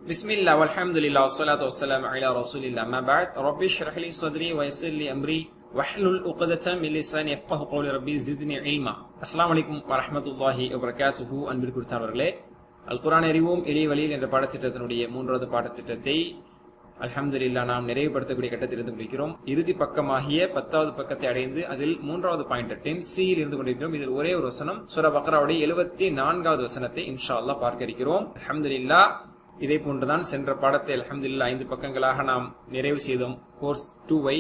பிஸ்மில்லாஹ் வல்ஹம்துலில்லாஹ் வஸ்ஸலாத்து வஸ்ஸலாமு அலா ரசூலில்லாஹ் அம்மா பஅத் ரப்பி ஷ்ரஹ் லி ஸத்ரி வயஸ்ஸிர் லி அம்ரி வஹ்லுல் உக்ததம் மின் லிசானி யஃப்கஹு கௌலி ரப்பி ஜித்னி இல்மா. அஸ்ஸலாமு அலைக்கும் வரஹ்மத்துல்லாஹி வபரகாத்துஹு. அன்பிற்குரியவர்களே, அல் குர்ஆன் அறிவோம் எளிய வழியில் என்ற பாடத்திட்டத்தினுடைய 3வது பாடத்திட்டத்தை அல்ஹம்துலில்லாஹ் நாம் நிறைவுபடுத்தக்கூடிய கட்டத்தில் இருந்து கொண்டிருக்கிறோம். இறுதி பக்கமாகிய 10வது பக்கத்தை அடைந்து அதில் 3வது பாயிண்ட் 10C இருந்து கொண்டிருக்கிறோம். இதில் ஒரே ஒரு வசனம் சூரா பக்ராவுடைய 74வது வசனத்தை இன்ஷா அல்லாஹ் பார்க்க இருக்கிறோம். அல்ஹம்துலில்லாஹ். இதே போன்றுதான் சென்ற பாடத்தை அல்ஹம்துலில்லாஹ் 5 பக்கங்களாக நாம் நிறைவு செய்தோம். கோர்ஸ் 2வை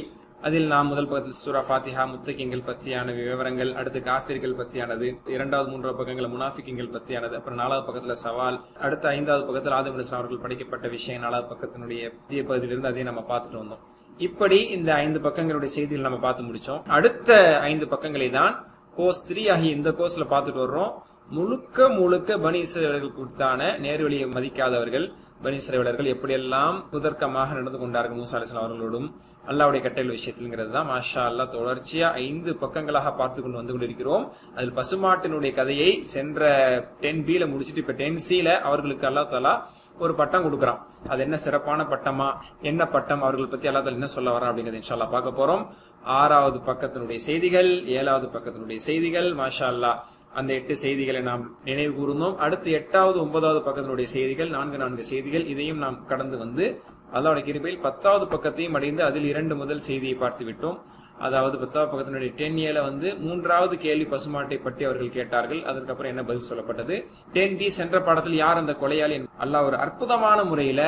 அதில் நாம் முதல் பக்கத்தில் சூரா ஃபாத்திஹா முத்தகிங்கள் பற்றியான விவரங்கள், அடுத்து காஃபிர்கள் பற்றியானது, 2வது 3வது பக்கங்கள் முனாஃபிகிங்கள் பற்றியானது, அப்புறம் 4வது பக்கத்துல சவால், அடுத்த 5வது பக்கத்தில் ஆதம் அலைஹிஸ்ஸலாம் அவர்கள் படிக்கப்பட்ட விஷயம் 4வது பக்கத்தினுடைய மத்திய பகுதியிலிருந்து அதை நம்ம பார்த்துட்டு வந்தோம். இப்படி இந்த 5 பக்கங்களுடைய செய்திகள் நம்ம பார்த்து முடிச்சோம். அடுத்த 5 பக்கங்களை தான் கோர்ஸ் 3 ஆகிய இந்த கோர்ஸ்ல பார்த்துட்டு வர்றோம். முழுக்க பனி இஸ்ரவேலர்களுக்கு கொடுத்தான நேர்வழியை மதிக்காதவர்கள், பனி இஸ்ரவேலர்கள் எப்படியெல்லாம் குதர்க்கமாக நடந்து கொண்டார்கள் மூசா அலைஹிஸ்ஸலாம் அவர்களோடும் அல்லாஹ்வுடைய கட்டளை விஷயத்தில்ங்கிறது தான் மாஷா அல்லாஹ் தொடர்ச்சியா 5 பக்கங்களாக பார்த்து கொண்டு வந்து கொண்டிருக்கிறோம். அதில் பசுமாட்டினுடைய கதையை சென்ற 10Bல முடிச்சுட்டு இப்ப 10Cல அவர்களுக்கு அல்லாஹ் தஆலா ஒரு பட்டம் கொடுக்குறான். அது என்ன சிறப்பான பட்டமா, என்ன பட்டம், அவர்கள் பத்தி அல்லாஹ் தஆலா என்ன சொல்ல வரான் அப்படிங்கறது இன்ஷா அல்லாஹ் பார்க்க போறோம். 6வது பக்கத்தினுடைய செய்திகள், 7வது பக்கத்தினுடைய செய்திகள், மாஷா அல்லாஹ் அந்த 8 செய்திகளை நாம் நினைவு கூர்ந்தோம். அடுத்து 8வது 9வது பக்கத்தினுடைய செய்திகள், 4 செய்திகள், இதையும் நாம் கடந்து வந்து அல்லாஹ்வுடைய கிருபையில் 10வது பக்கத்தையும் அடைந்து அதில் 2 முதல் செய்தியை பார்த்து விட்டோம். அதாவது 10வது பக்கத்தினுடைய 10Aல வந்து 3வது கேள்வி பசுமாட்டை பற்றி அவர்கள் கேட்டார்கள். அதற்கப்புறம் என்ன பதில் சொல்லப்பட்டது. 10B சென்ற பாடத்தில் யார் அந்த கொலையாளி, அல்லாஹ் ஒரு அற்புதமான முறையில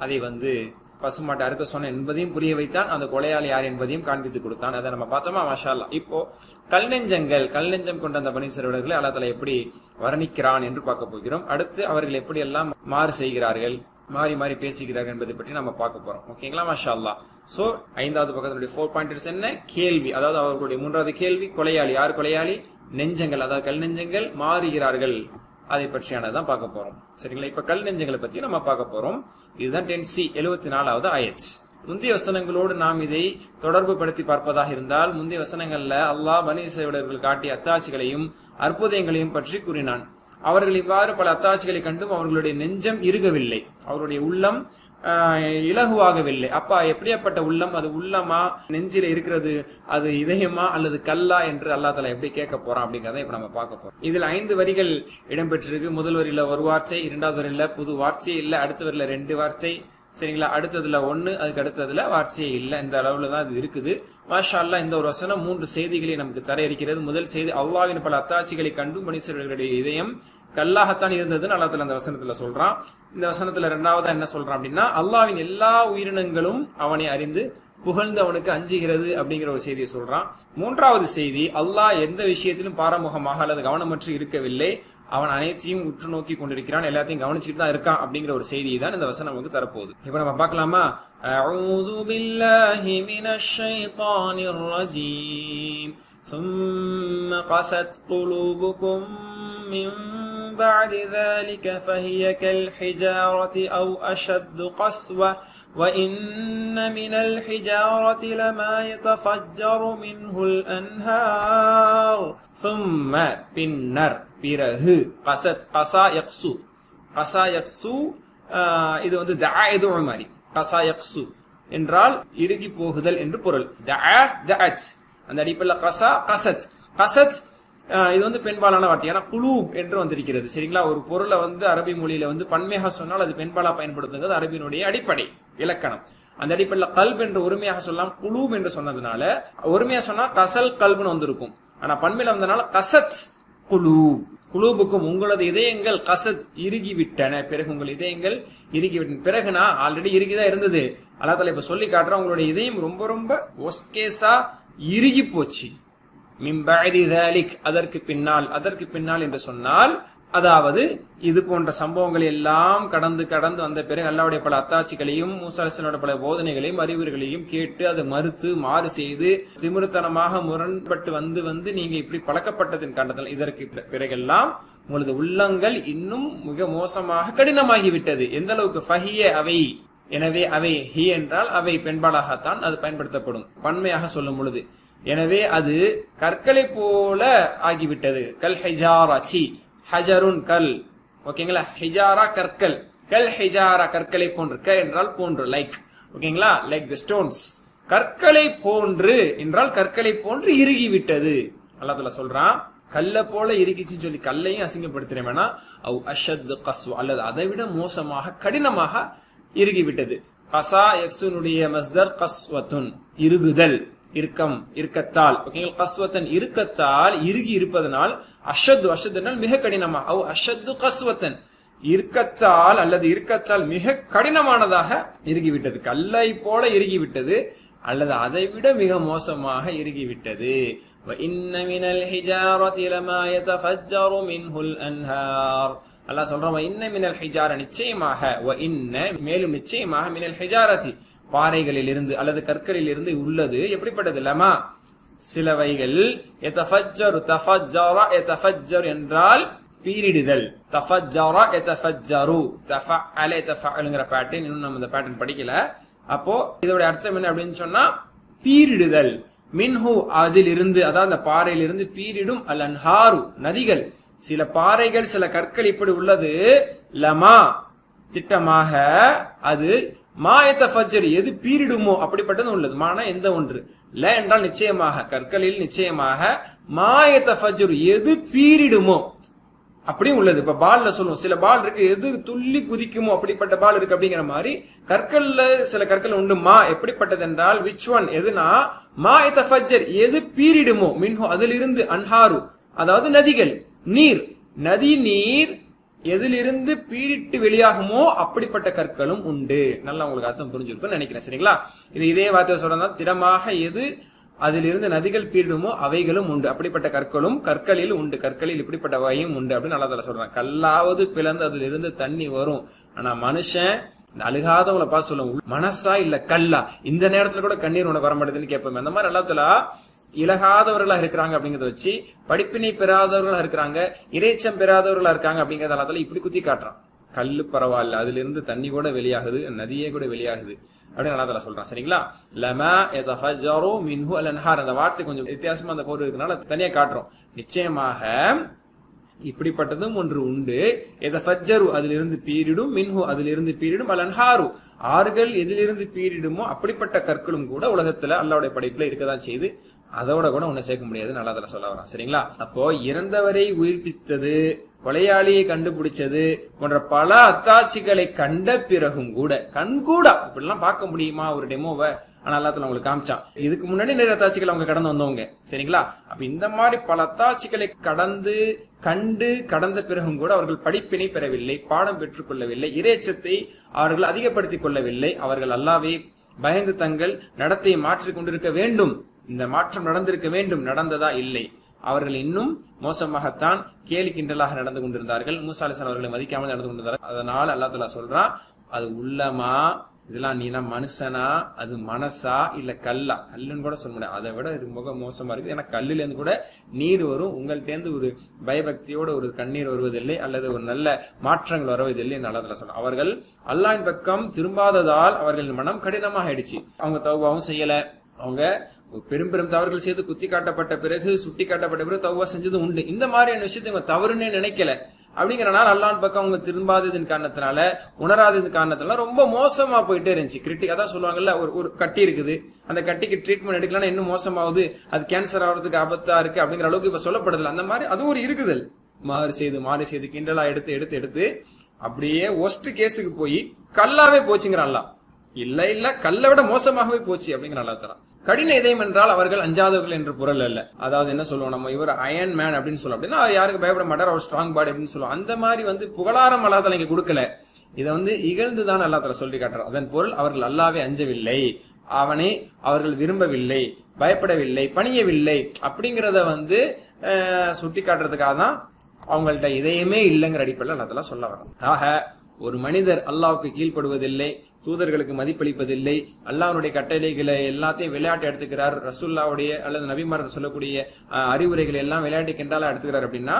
அதை வந்து பசுமாட்டை அறுக்க சொன்ன என்பதையும் புரிய வைத்தான், அந்த கொலையாளி யார் என்பதையும் காண்பித்து கொடுத்தான். அதை நம்ம பார்த்தோமா மாஷா அல்லாஹ். இப்போ கல்நெஞ்சம் கொண்ட அந்த பனி இஸ்ரவேலர்களை அல்லாஹ் தஆலா எப்படி வர்ணிக்கிறான் என்று பார்க்க போகிறோம். அடுத்து அவர்கள் எப்படி எல்லாம் மாறு செய்கிறார்கள், மாறி பேசுகிறார்கள் என்பதை பற்றி நம்ம பார்க்க போறோம். ஓகேங்களா மாஷா அல்லாஹ். சோ 5வது பக்கத்தினுடைய 4 பாயிண்ட்ஸ் என்ன, கேள்வி, அதாவது அவர்களுடைய 3வது கேள்வி கொலையாளி யார், கொலையாளி நெஞ்சங்கள், அதாவது கல் நெஞ்சங்கள் மாறுகிறார்கள், அதை பற்றியானதான் பார்க்க போறோம். சரிங்களா. இப்ப கல் நெஞ்சங்களை பத்தி நம்ம பார்க்க போறோம். இதுதான் 10C 74வது ஆயத். முந்தைய வசனங்களோடு நாம் இதை தொடர்பு படுத்தி பார்ப்பதாக இருந்தால், முந்தைய வசனங்கள்ல அல்லாஹ் பனி இஸ்ரவேலர்கள் காட்டிய அத்தாட்சிகளையும் அற்புதங்களையும் பற்றி கூறினான். அவர்கள் இவ்வாறு பல அத்தாட்சிகளை கண்டும் அவர்களுடைய நெஞ்சம் இறுகவில்லை, அவருடைய உள்ளம் இலகுவாகவில்லை. அப்பா எப்படியாப்பட்ட உள்ளம், அது உள்ளமா, நெஞ்சில இருக்கிறது அது இதயமா அல்லது கல்லா என்று அல்லாஹ் தஆலா எப்படி கேட்க போறான் அப்படிங்கறத இப்ப நம்ம பார்க்க போறோம். இதில் 5 வரிகள் இடம்பெற்றிருக்கு. முதல் வரியில ஒரு வார்த்தை, 2வது வரியில புது வார்த்தை இல்ல, அடுத்த வரியில 2 வார்த்தை, சரிங்களா. அடுத்ததுல 1, அதுக்கு அடுத்ததுல வார்த்தையே இல்ல. இந்த அளவுல தான் இது இருக்குது. மாஷா அல்லாஹ். இந்த ஒரு வசனம் 3 செய்திகளை நமக்கு தர இருக்கிறது. முதல் செய்தி, அல்லாஹ்வின் பல அத்தாட்சிகளை கண்டும் பனி இஸ்ரவேலர்களுடைய இதயம் கல்லாகத்தான் இருந்ததுன்னு அல்லாஹ் தஆலா அந்த வசனத்துல சொல்றான். இந்த வசனத்துல 2வதா என்ன சொல்றான் அப்படின்னா, அல்லாஹ்வின் எல்லா உயிரினங்களும் அவனை அறிந்து புகழ்ந்து அவனுக்கு அஞ்சுகிறது அப்படிங்கிற ஒரு செய்தியை சொல்றான். 3வது செய்தி, அல்லாஹ் எந்த விஷயத்திலும் பாரமுகமாக அல்லது கவனமற்று இருக்கவில்லை, அவன் அனைத்தையும் உற்று நோக்கி கொண்டிருக்கிறான், எல்லாத்தையும் கவனிச்சுட்டு தான் இருக்கான் அப்படிங்கிற ஒரு செய்தியை தான் இந்த வசனம் நமக்கு தரப்போகுது. இப்ப நம்ம பார்க்கலாமா. அஊது பில்லாஹி மினஷ் ஷைத்தானிர் ரஜீம். ثم قست قلوبكم من بعد ذلك فهي كالحجارة أو أشد قسوة وإن من الحجارة لما يتفجر منه الأنهار ثم பின்னர் பிறகு قست قسا يقسو قسا يقسو இது வந்து دعائد عمري قسا يقسو என்றால் இறுகி போகுதல் என்று பொருள். دعت அந்த அடிப்படையில் கசத் இது வந்து பெண்பாலான வார்த்தை. ஏன்னா குலூப் என்று வந்திருக்கிறது. சரிங்களா. ஒரு பொருளை வந்து அரபி மொழியில வந்து பன்மையாக சொன்னால் அது பெண்பாலா பயன்படுத்துங்கிறது அரபியினுடைய அடிப்படை இலக்கணம். அந்த அடிப்படையில் கல்ப் என்று ஒருமையாக சொல்லலாம், குலூப் என்று சொன்னதுனால ஒருமையா சொன்னா கசல் கல்புன்னு வந்திருக்கும். ஆனா பன்மையில வந்ததுனால கசத் குலூப். குலூபுக்கும் உங்களது இதயங்கள் கசத் இறுகிவிட்டன, பிறகு உங்கள் இதயங்கள் இறுகிவிட்டன. பிறகுனா ஆல்ரெடி இறுகிதான் இருந்தது. அல்லாஹ் தஆலா இப்ப சொல்லி காட்டுற உங்களுடைய இதயம் ரொம்ப ஒஸ்கேசா இறுகி போச்சு. மிம்பஅதி ذلك அதற்கு பின்னால் என்று சொன்னால், அதாவது இது போன்ற சம்பவங்கள் எல்லாம் கடந்து வந்த பிறகு அல்லாஹ்வுடைய பல அத்தாட்சிகளையும் மூசா அலைஹிஸ்ஸலாமுடைய பல போதனைகளையும் அறிவுரைகளையும் கேட்டு அதை மறுத்து மாறு செய்து திமிருத்தனமாக முரண்பட்டு வந்து நீங்க இப்படி பழக்கப்பட்டதின் காரணத்தால் இதற்கு பிறகெல்லாம் உங்களது உள்ளங்கள் இன்னும் மிக மோசமாக கடினமாகிவிட்டது. எந்த அளவுக்கு ஃபஹிய அவை, எனவே அவை ஹி என்றால் அவை பெண்பாலாகத்தான் அது பயன்படுத்தப்படும் பன்மையாக சொல்லும் பொழுது. எனவே அது கற்களை போல ஆகிவிட்டது. கல் ஹிஜாரா, சி ஹஜருன் கல், ஓகேங்களா. ஹிஜாரா கற்கள், கல் ஹிஜாரா கற்களை போன்று, க என்றால் போன்று, லைக், ஓகேங்களா, லைக் தி ஸ்டோன்ஸ், கற்களை போன்று என்றால் கற்களை போன்று இறுகிவிட்டது. அல்லாஹ் தஆலா சொல்றான் கல்ல போல இறுகிச்சுன்னு சொல்லி கல்லையும் அசிங்கப்படுத்துறேன் வேணா, அவ் அஷத் கஸ்வா அல்லது அதை விட மோசமாக கடினமாக இறுகிவிட்டது. கசா எக்ஸுனுடைய மஸ்தர் கஸ்வத்துன், இறுகுதல், இறுக்கம், இறுக்கத்தால், ஓகேங்களா, கஸ்வத்தன் இறுக்கத்தால், இறுகி இருப்பதனால், அஷத் அஷத்னால் மிக கடினமாக, அவ் அஷத் கஸ்வத்தன் இறுக்கத்தால் அல்லது இறுக்கத்தால் மிக கடினமானதாக இறுகிவிட்டது, கல்லை போல இறுகிவிட்டது அல்லது அதை விட மிக மோசமாக இறுகிவிட்டது. وَإِنَّ مِنَ الْحِجَارَةِ لَمَا يَتَفَجَّرُ مِنْهُ الْأَنْهَارُ. அல்லாஹ் சொல்றான் وَإِنَّ مِنَ الْحِجَارَةِ நிச்சயமாக, وَإِنَّ மேலும் நிச்சயமாக, மின الْحِجَارَةِ பாறைகளில் இருந்து அல்லது கற்களில் இருந்து உள்ளது எப்படிப்பட்டது, லமா சிலவைகள், يَتَفَجَّرُ تَفَجَّرَ يَتَفَجَّرُ என்றால் பீரிடுதல், தஃபஜ்ஜர யதஃபஜ்ஜரு, தஃபஅல யதஃபஅலுங்கற பேட்டர்ன் இன்னும் நம்ம இந்த பேட்டர்ன் படிக்கல. அப்போ இதோட அர்த்தம் என்ன அப்படின்னு சொன்னா பீரிடுதல், மின்ஹு அதிலிருந்து, அதாவது அந்த பாறையிலிருந்து பீரிடும், அல் அன்ஹாரு நதிகள், சில பாறைகள் சில கற்கள் இப்படி உள்ளது, லமா திட்டமாக, அது மா யதஃபஜ்ஜர் எது பீரிடுமோ அப்படிப்பட்டது உள்ளது. மான எந்த ஒன்று, ல என்றால் நிச்சயமாக, கற்களில் நிச்சயமாக, மா யதஃபஜ்ஜர் எது பீரிடுமோ அப்படியும் உள்ளது. இப்ப பால்ல சொல்லுவோம் சில பால் இருக்கு எது துள்ளி குதிக்குமோ அப்படிப்பட்ட பால் இருக்கு அப்படிங்கிற மாதிரி கற்கள்ல சில கற்கள் உண்டு. மா எப்படிப்பட்டது என்றால் விச் ஒன் எதுனா, மா யதஃபஜ்ஜர் எது பீரிடுமோ, மின்ஹு அதிலிருந்து, அன்ஹாரு அதாவது நதிகள், நீர், நதி நீர் எதிலிருந்து பீரிட்டு வெளியாகுமோ அப்படிப்பட்ட கற்களும் உண்டு. நல்லா உங்களுக்கு அர்த்தம் புரிஞ்சிருக்கும்னு நினைக்கிறேன். சரிங்களா, இது இதே வார்த்தை சொல்றதா, திடமாக எது அதிலிருந்து நதிகள் பீரிடுமோ அவைகளும் உண்டு, அப்படிப்பட்ட கற்களும் கற்களில் உண்டு, கற்களில் இப்படிப்பட்ட வகையும் உண்டு அப்படின்னு அல்லாஹ் தஆலா சொல்றான். கல்லாவது பிளந்து அதுல இருந்து தண்ணி வரும். ஆனா மனுஷன் இந்த அழுகாதவங்களை பார்த்து சொல்லுவோம், மனசா இல்ல கல்லா, இந்த நேரத்துல கூட கண்ணீர் உனக்கு வர மாட்டேதுன்னு கேட்போம். அந்த மாதிரி அல்லாஹ் தஆலா இலகாதவர்களா இருக்கிறாங்க அப்படிங்கறத வச்சு, படிப்பினை பெறாதவர்களா இருக்கிறாங்க, இறைச்சம் பெறாதவர்களா இருக்காங்க அப்படிங்கறத அல்லாஹ் தஆலா இப்படி குத்தி காட்டுறான். கல்லு பரவாயில்ல, அதுல இருந்து தண்ணி கூட வெளியாகுது, நதியே கூட வெளியாகுது அப்படின்னு அல்லாஹ் தஆலா சொல்றான். சரிங்களா, லமா யதஃபஜ்ஜரு மின்ஹு அல் அன்ஹார், அந்த வார்த்தை கொஞ்சம் வித்தியாசமா அந்த பொருள் இருக்கனால தனியா காட்டுறோம். நிச்சயமாக இப்படிப்பட்டதும் ஒன்று உண்டு, யதஃபஜ்ஜரு அதிலிருந்து பீரிடும், மின்ஹு அதிலிருந்து பீரிடும், அல் அன்ஹாரு ஆறுகள் எதிலிருந்து பீரிடுமோ அப்படிப்பட்ட கற்களும் கூட உலகத்துல அல்லாஹ்வுடைய படைப்புல இருக்கதான் செய்து, அதோட கூட உன்னை சேர்க்க முடியாதுன்னு அல்லாஹ் தஆலா சொல்ல வரான். சரிங்களா, அப்போ இறந்தவரை உயிர்ப்பித்தது, கொலையாளியை கண்டுபிடிச்சது போன்ற பல அத்தாட்சிகளை கண்ட பிறகும் கூட, கண்கூடா இப்படிலாம் பார்க்க முடியுமா ஒரு டெமோவை, ஆனா அல்லாஹ் தஆலா உங்களுக்கு காமிச்சான். இதுக்கு முன்னாடி நிறைய அத்தாட்சிகள் அவங்க கடந்து வந்தவங்க. சரிங்களா, அப்ப இந்த மாதிரி பல அத்தாட்சிகளை கண்டு கடந்த பிறகும் கூட அவர்கள் படிப்பினை பெறவில்லை, பாடம் பெற்றுக் கொள்ளவில்லை, இறைச்சத்தை அவர்கள் அதிகப்படுத்திக் கொள்ளவில்லை. அவர்கள் அல்லாஹ்வை பயந்து தங்கள் நடத்தையை மாற்றிக் கொண்டிருக்க வேண்டும், இந்த மாற்றம் நடந்திருக்க வேண்டும், நடந்ததா இல்லை. அவர்கள் இன்னும் மோசமாகத்தான் கேலி கிண்டலாக நடந்து கொண்டிருந்தார்கள், மூசா அலைஹிஸ்ஸலாம் அவர்களை மதிக்காமல் நடந்து கொண்டிருந்தார்கள். அதனால அல்லாஹ் தஆலா சொல்றான், அது உள்ளமா, இதெல்லாம் நீனா மனுஷனா, அது மனசா இல்ல கல்லா, கல்லுன்னு கூட சொல்ல முடியாது, அதை விட ரொம்ப மோசமா இருக்கு. ஏன்னா கல்லுல இருந்து கூட நீர் வரும், உங்கள்ட்ட இருந்து ஒரு பயபக்தியோட ஒரு கண்ணீர் வருவதில்லை அல்லது ஒரு நல்ல மாற்றங்கள் வருவதில்லை என்று அல்லாஹ் தஆலா சொல்றான். அவர்கள் அல்லாஹ்வின் பக்கம் திரும்பாததால் அவர்கள் மனம் கடினமாக ஆயிடுச்சு. அவங்க தௌபாவும் செய்யல, அவங்க பெரும் பெரும் தவறுகள் செய்து குத்தி காட்டப்பட்ட பிறகு, சுட்டி காட்டப்பட்ட பிறகு தௌபா செஞ்சது உண்டு. இந்த மாதிரியான விஷயத்தை இவங்க தவறுன்னே நினைக்கல. அப்படிங்கறனால அல்லாஹ்வின் பக்கம் அவங்க திரும்பாததின் காரணத்தினால, உணராததின் காரணத்தினால ரொம்ப மோசமா போயிட்டே இருந்துச்சு. கிரிட்டிக் அதான் சொல்லுவாங்கல்ல, ஒரு கட்டி இருக்குது, அந்த கட்டிக்கு ட்ரீட்மெண்ட் எடுக்கலாம் இன்னும் மோசமாகுது, அது கேன்சர் ஆகிறதுக்கு ஆபத்தா இருக்கு அப்படிங்கிற அளவுக்கு இப்ப சொல்லப்படுதுல. அந்த மாதிரி அது ஒரு இருக்குதல், மாறு செய்து கிண்டலா எடுத்து அப்படியே ஒஸ்ட் கேஸுக்கு போய் கல்லாவே போச்சுங்கிற அல்லாஹ். இல்ல கல்லை விட மோசமாகவே போச்சு அப்படிங்கிற அல்லாஹ் தஆலா. கடின இதயம் என்றால் அவர்கள் அஞ்சாதவர்கள் என்ற பொருள் அல்ல. அதாவது என்ன சொல்லுவோம், நம்ம இவர் அயன் மேன் அப்படின்னு சொல்லுவோம், அப்படின்னா யாருக்கு பயப்பட மாட்டார், அவர் ஸ்ட்ராங் பாடி அப்படின்னு சொல்லுவோம். அந்த மாதிரி புகழாரம் அல்லாஹ் தஆலா இங்க கொடுக்கல, இதை இகழ்ந்துதான் அல்லாஹ் தஆலா சொல்லி காட்டுறார். அதன் பொருள் அவர்கள் அல்லாஹ்வை அஞ்சவில்லை, அவனை அவர்கள் விரும்பவில்லை, பயப்படவில்லை, பணியவில்லை அப்படிங்கறத சுட்டி காட்டுறதுக்காக தான் அவங்கள்ட்ட இதயமே இல்லைங்கிற அடிப்படையில் அல்லாஹ் தஆலா சொல்ல வர்றான். ஆக ஒரு மனிதர் அல்லாஹ்வுக்கு கீழ்ப்படுவதில்லை, தூதர்களுக்கு மதிப்பளிப்பதில்லை, அல்லாஹ்வுடைய கட்டளைகளை எல்லாத்தையும் விளையாட்டு எடுத்துக்கிறார், ரசூலுல்லாஹ்வுடைய அல்லது நபிமார்கள் சொல்லக்கூடிய அறிவுரைகளை எல்லாம் விளையாட்டு கிண்டாலா எடுத்துக்கிறார் அப்படின்னா,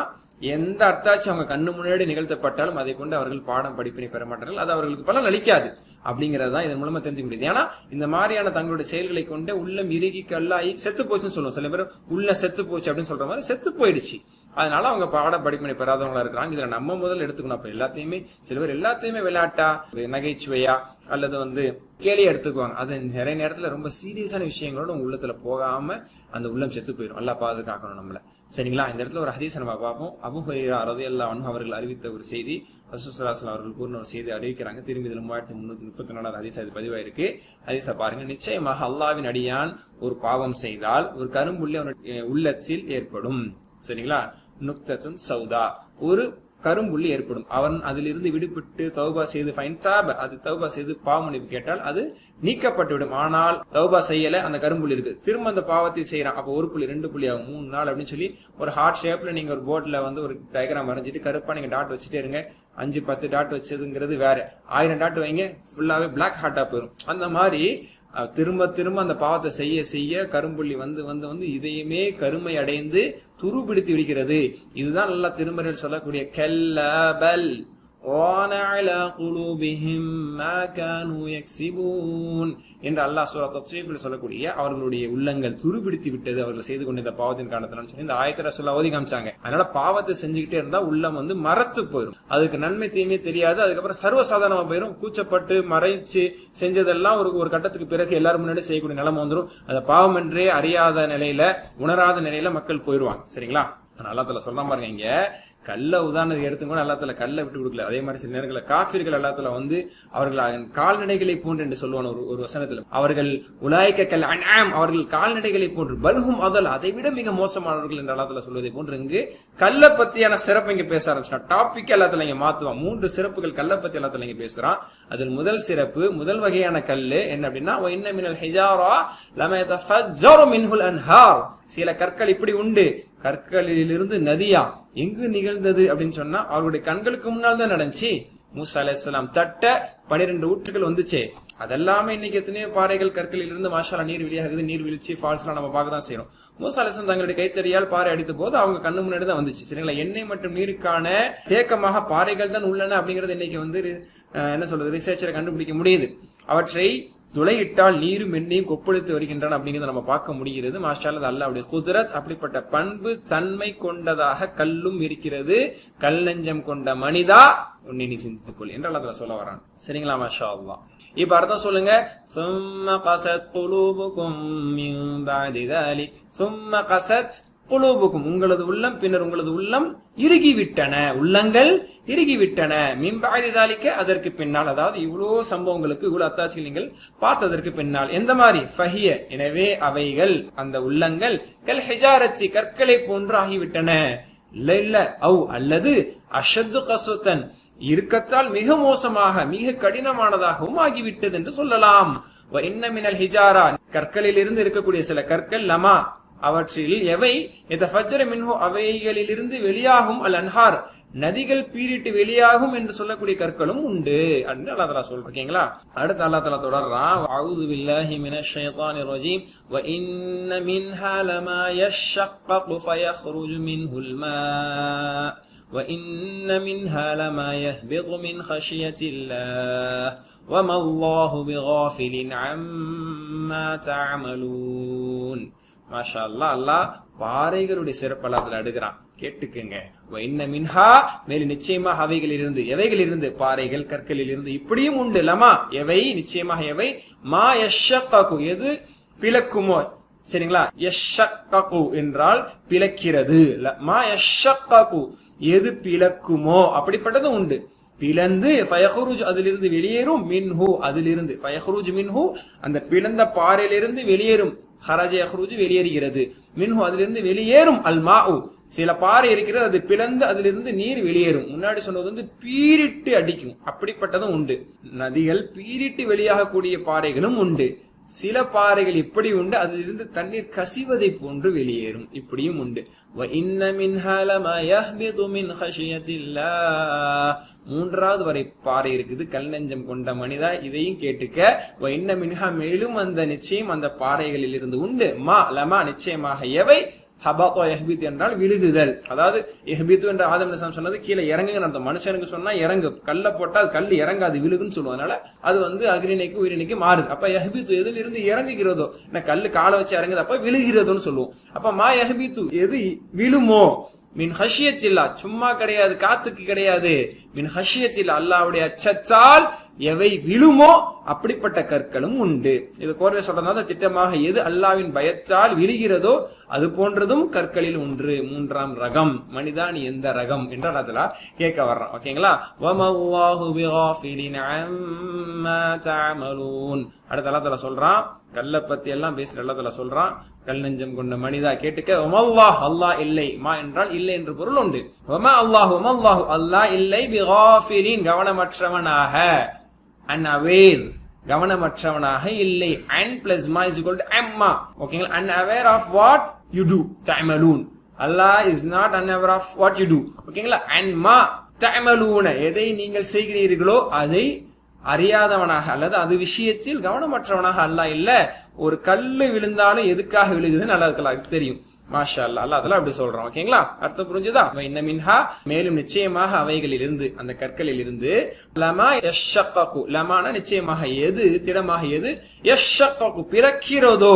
எந்த அத்தாட்சி அவங்க கண்ணு முன்னாடி நிகழ்த்தப்பட்டாலும் அதை கொண்டு அவர்கள் பாடம் படிப்பினை பெற மாட்டார்கள், அது அவர்களுக்கு பலன் அளிக்காது அப்படிங்கறதுதான் இதன் மூலமா தெரிஞ்சுக்க முடியுது. ஏன்னா இந்த மாதிரியான தங்களுடைய செயல்களை கொண்டு உள்ளம் இறுகி கல்லாகி செத்து போச்சுன்னு சொல்லுவோம். சில பேர் உள்ள செத்து போச்சு அப்படின்னு சொல்ற மாதிரி செத்து போயிடுச்சு. அதனால அவங்க பாட படிப்பினை பெறாதவங்களா இருக்கிறாங்க. இதுல நம்ம முதல்ல எடுத்துக்கணும். அப்ப எல்லாத்தையுமே சில பேர் எல்லாத்தையுமே விளையாட்டா, நகைச்சுவையா அல்லது கேலியா எடுத்துக்குவாங்க. அது நிறைய நேரத்துல ரொம்ப சீரியஸான விஷயங்களோட உங்க உள்ளத்துல போகாம அந்த உள்ளம் செத்து போயிடும். நல்லா பாதுகாக்கணும் நம்மள. சரிங்களா? இந்த இடத்துல ஒரு ஹதீஸ் நம்ம பார்ப்போம். அபூ ஹுரைரா ரலியல்லாஹு அன்ஹு அவர்கள் அறிவித்த ஒரு செய்தி, ரசூலுல்லாஹி ஸல்லல்லாஹு அலைஹி வஸல்லம் அவர்கள் கூறின ஒரு செய்தி அறிவிக்கிறாங்க. திருமதியில 3334 ஹதீஸ் அது பதிவாயிருக்கு. ஹதீஸை பாருங்க. நிச்சயமாக அல்லாஹ்வின் அடியான் ஒரு பாவம் செய்தால் ஒரு கரும்புள்ளி அவனுடைய உள்ளத்தில் ஏற்படும். சரிங்களா? நுக்தத்துன் சௌதா, ஒரு கரும்புள்ளி ஏற்படும். அவன் அதிலிருந்து விடுபட்டு தௌபா செய்து அது தௌபா செய்து பாவமன்னிப்பு கேட்டால் அது நீக்கப்பட்டுவிடும். ஆனால் தௌபா செய்யல, அந்த கரும்புள்ளி இருக்கு, திரும்ப அந்த பாவத்தை செய்யறான். அப்ப 1 புள்ளி 2 புள்ளி ஆகும் 3 நாள் அப்படின்னு சொல்லி ஒரு ஹார்ட் ஷேப்ல நீங்க ஒரு போர்ட்ல ஒரு டயக்ராம் வரைஞ்சிட்டு கருப்பா நீங்க டாட் வச்சுட்டே இருங்க. 5-10 டாட் வச்சதுங்கிறது வேற, 1000 டாட் வைங்க, ஃபுல்லாவே பிளாக் ஹார்ட்டா போயிடும். அந்த மாதிரி திரும்ப திரும்ப அந்த பாவத்தை செய்ய செய்ய கரும்புள்ளி வந்து இதையுமே கருமை அடைந்து துருபிடித்து விடுகிறது. இதுதான் நல்லா திருமறையில் சொல்லக்கூடிய கல்லபல் என்று அல்லாஹ் சூரா தத்வீஃபில் சொல்லக்கூடிய அவர்களுடைய உள்ளங்கள் துருபிடித்து விட்டது அவர்கள் செய்து கொண்ட பாவத்தின் காரணத்தினால சொல்லி இந்த ஆயத்தை ரசூலுல்லாஹ் ஓதி காமிச்சாங்க. அதனால பாவத்தை செஞ்சுக்கிட்டே இருந்தா உள்ளம் மரத்து போயிடும். அதுக்கு நன்மை தீமை தெரியாது. அதுக்கப்புறம் சர்வசாதாரணமா போயிடும். கூச்சப்பட்டு மறைச்சு செஞ்சதெல்லாம் ஒரு கட்டத்துக்கு பிறகு எல்லாரும் முன்னாடி செய்யக்கூடிய நிலைமை வந்துடும். அந்த பாவம் என்றே அறியாத நிலையில, உணராத நிலையில மக்கள் போயிடுவாங்க. சரிங்களா? அல்லாஹ் தஆலா சொல்றான் பாருங்க, இங்க கல்ல உதாரணத்துக்கு எடுத்துக்கொண்டு அல்லாஹ் தஆலா கல்ல விட்டு கொடுக்கல. அதே மாதிரி சில நேரங்களில் காஃபிர்கள் அல்லாஹ் தஆலா அவர்கள் கால்நடைகளை போன்று என்று சொல்லுவான் ஒரு வசனத்துல. அவர்கள் உலாயிக கல் அன்ஆம், அவர்கள் கால்நடைகளை போன்று, பல்ஹும் அதல், அதை விட மிக மோசமானவர்கள் என்று அல்லாஹ் தஆலா சொல்வதை போன்று இங்கு கல்ல பத்தியான சிறப்பு இங்க பேச ஆரம்பிச்சான். டாபிக் அல்லாஹ் தஆலா இங்க மாத்துவான். 3 சிறப்புகள் கல்ல பத்தி அல்லாஹ் தஆலா இங்க பேசுறான். அதில் முதல் சிறப்பு, முதல் வகையான கல்லு என்ன அப்படின்னா, வ இன்ன மினல் ஹிஜாரா லமா யதஃபஜ்ஜரு மின்ஹுல் அன்ஹார், சில கற்கள் இப்படி உண்டு, கற்களிலிருந்து நதியா. எங்கு நிகழ்ந்தது அப்படின்னு சொன்னா அவருடைய கண்களுக்கு முன்னால் தான் நடந்துச்சு. மூசா அலைஹிஸ்ஸலாம் தட்ட 12 ஊற்றுகள் வந்துச்சு. அதெல்லாமே இன்னைக்கு எத்தனையோ பாறைகள் கற்களில் இருந்து மாஷால்லா நீர் வெளியாகுது. நீர்வீழ்ச்சி ஃபால்ஸ் எல்லாம் நம்ம பார்க்க தான் செய்யறோம். மூசா அலைஹிஸ்ஸலாம் தங்களுடைய கைத்தறியால் பாறை அடித்த போது அவங்க கண்ணு முன்னாடி தான் வந்துச்சு. சரிங்களா? எண்ணெய் மற்றும் நீருக்கான தேக்கமாக பாறைகள் தான் உள்ளன அப்படிங்கறது இன்னைக்கு என்ன சொல்றது, ரிசர்ச்ல கண்டுபிடிக்க முடியுது. அவற்றை துளையிட்டால் நீரும் எண்ணெயும் கொப்பளித்து வருகின்றன அப்படிங்கறத நம்ம பார்க்க முடிகிறது. மாஷாஅல்லாஹ் அல்லாஹ்வுடைய குத்ரத், அப்படிப்பட்ட பண்பு தன்மை கொண்டதாக கல்லும் இருக்கிறது. கல் நெஞ்சம் கொண்ட மனிதா உன்னை நீ சிந்தித்துக்கொள் என்று அல்லாஹ் சொல்ல வரான். சரிங்களா? மாஷாஅல்லாஹ். இப்ப அர்த்தம் சொல்லுங்க. சும்ம கஸத் குலூபுகும் மின் பஅதி ذلك சும்ம கஸத் குலூபுகும், உங்களது உள்ளம் பின்னர் உங்களது உள்ளம் இறுகிவிட்டன, உள்ளங்கள் இறுகிவிட்டன. மின் பஅதி ذلك, அதற்கு பின்னால், அதாவது இவ்வளவு சம்பவங்களுக்கு இவ்வளவு அத்தாட்சிகள் நீங்கள் பார்த்ததற்கு பின்னால். எந்த மாதிரி? ஃபஹிய, எனவே அவைகள் அந்த உள்ளங்கள் கல் ஹிஜாரத்தி, கற்களை போன்று ஆகிவிட்டன. இல்ல அவ் அல்லது அஷத்து கஸ்வத்தன், இருக்கத்தால் மிக மோசமாக மிக கடினமானதாகவும் ஆகிவிட்டது என்று சொல்லலாம். வ இன்ன மினல் ஹிஜாரா, கற்களில் இருந்து இருக்கக்கூடிய சில கற்கள், லமா அவற்றில் எவை, யதஃபஜ்ஜரு மின்ஹு அவைகளிலிருந்து வெளியாகும், அல் அன்ஹார் நதிகள் பீரிட்டு வெளியாகும் என்று சொல்லக்கூடிய கற்களும் உண்டு அப்படின்னு அல்லாஹ் தஆலா சொல்றான். ஓகேங்களா? அடுத்து அல்லாஹ் தஆலா தொடர்றான். அஊது பில்லாஹி மினஷ் ஷைத்தானிர் ரஜீம். வ இன்ன மின்ஹா லமா யஷ்ஷக்ககு ஃபயக்ருஜு மின்ஹுல் மா வ இன்ன மின்ஹா லமா யஹ்பிது மின் ஹஷியத்தில்லாஹ் வமா அல்லாஹு பிகாஃபிலின் அம்மா தஅமலூன். மாஷா அல்லாஹ். அல்லாஹ் பாறைகளுடைய சிறப்பை அதுல அடுக்கிறான். கேட்டுக்குங்க. இன்ன மின்ஹா, மேலும் நிச்சயமாக அவைகளிலிருந்து, எவைகளிலிருந்து, பாறைகள் கற்களில் இருந்து இப்படியும் உண்டு. லமா எவை, நிச்சயமாக எவை, மா யஷ்ஷக்ககு எது பிளக்குமோ. சரிங்களா? யஷ்ஷக்ககு என்றால் பிளக்கிறது. மா யஷ்ஷக்ககு எது பிளக்குமோ அப்படிப்பட்டது உண்டு. பிளந்து ஃபயஹ்ருஜ் அதிலிருந்து வெளியேறும், மின்ஹு அதிலிருந்து, ஃபயஹ்ருஜ் மின்ஹு அந்த பிளந்த பாறையிலிருந்து வெளியேறும், ஹரஜ யஹ்ருஜ் வெளியேறுகிறது, மின்ஹு அதிலிருந்து வெளியேறும், அல் மாஉ சில பாறை இருக்கிறது, அது பிளந்து அதிலிருந்து நீர் வெளியேறும். முன்னாடி சொன்னது பீரிட்டு அடிக்கும், அப்படிப்பட்டதும் உண்டு. நதிகள் பீரிட்டு வெளியாகக்கூடிய பாறைகளும் உண்டு. சில பாறைகள் இப்படி உண்டு, அதிலிருந்து தண்ணீர் கசிவதை போன்று வெளியேறும், இப்படியும் உண்டு. மூன்றாவது வரை பாறை இருக்குது. கல் நெஞ்சம் கொண்ட மனிதா, இதையும் கேட்டுக்க. இன்ன மின்ஹா மேலும் அந்த நிச்சயம் அந்த பாறைகளில் இருந்து உண்டு. மா லமா நிச்சயமாக எவை, ஹபாத்தோ யஹ்பித் என்றால் விழுகுதல். அதாவது யஹ்பித்து என்ற ஆதம் அலைஹிஸ்ஸலாம் சொன்னது கீழே இறங்குங்க அர்த்தம். மனுஷனுக்கு சொன்னா இறங்கு, கல்ல போட்டா அது கல் இறங்காது, விழுகுன்னு சொல்லுவதனால அது அகிரிணைக்கு உயிரிணைக்கு மாறுது. அப்ப யஹ்பித்து எதில் இருந்து இறங்குகிறதோ, கல்லு காலை வச்சு இறங்குது, அப்ப விழுகிறதோன்னு சொல்லுவோம். அப்ப மா யஹ்பித்து எது விழுமோ, மின் ஹஷியத்தில்லா, சும்மா கிடையாது, காத்துக்கு கிடையாது, மின் ஹஷியத்தில்லா, அல்லாஹ்வுடைய அச்சத்தால் எவை விழுமோ அப்படிப்பட்ட கற்களும் உண்டு. இது கோர்வை சொல்றதுனால திட்டமாக எது அல்லாஹ்வின் பயத்தால் விழுகிறதோ அது போன்றதும் கற்களில் ஒன்று. மூன்றாம் ரகம். மனிதா நீ எந்த ரகம் என்று அல்லா கேட்க வர்றான். ஓகேங்களா? வமல்லாஹு பிகாஃபிலின் அம்மா தஅமலூன். அடுத்த அல்லாஹ் சொல்றான், கல்ல பத்தி எல்லாம் பேசுற அல்லாஹ் சொல்றான், கல் நெஞ்சம் கொண்ட மனிதா கேட்டுக்க, வமல்லாஹ், அல்லாஹ் இல்லை, மா என்றால் இல்லை என்று பொருள் உண்டு. வமா அல்லாஹு, வமல்லாஹு, அல்லாஹ் இல்லை, பிகாஃபிலின் கவனமற்றவனாக, unaware கவனமற்றவனாக இல்லை. அன் பிளஸ் மா இஸ் ஈக்குவல் டு அம்மா. ஓகேங்களா? unaware of what you do ta'malun. Allah is not unaware of what you do. ஓகேங்களா? அன் மா ta'maluna, எதை நீங்கள் செய்கிறீர்களோ அதை அறியாதவனாக அல்லது அது விஷயத்தில் கவனமற்றவனாக அல்லாஹ் இல்ல. ஒரு கல்லு விழுந்தாலும் எதுக்காக விழுகுதுன்னு அல்லாஹ்வுக்கு தெரியும். மாஷா அல்லாஹ், அல்லாஹ் அதெல்லாம் அப்படி சொல்றோம். ஓகேங்களா? அர்த்தம் புரிஞ்சுதா? இன்ன மின்ஹா, மேலும் நிச்சயமாக அவைகளில் இருந்து, அந்த கற்களில் இருந்து, லமா யஷக்ககு, லமான நிச்சயமாக எது, திடமாக எது, யஷக்ககு பிறக்கிறதோ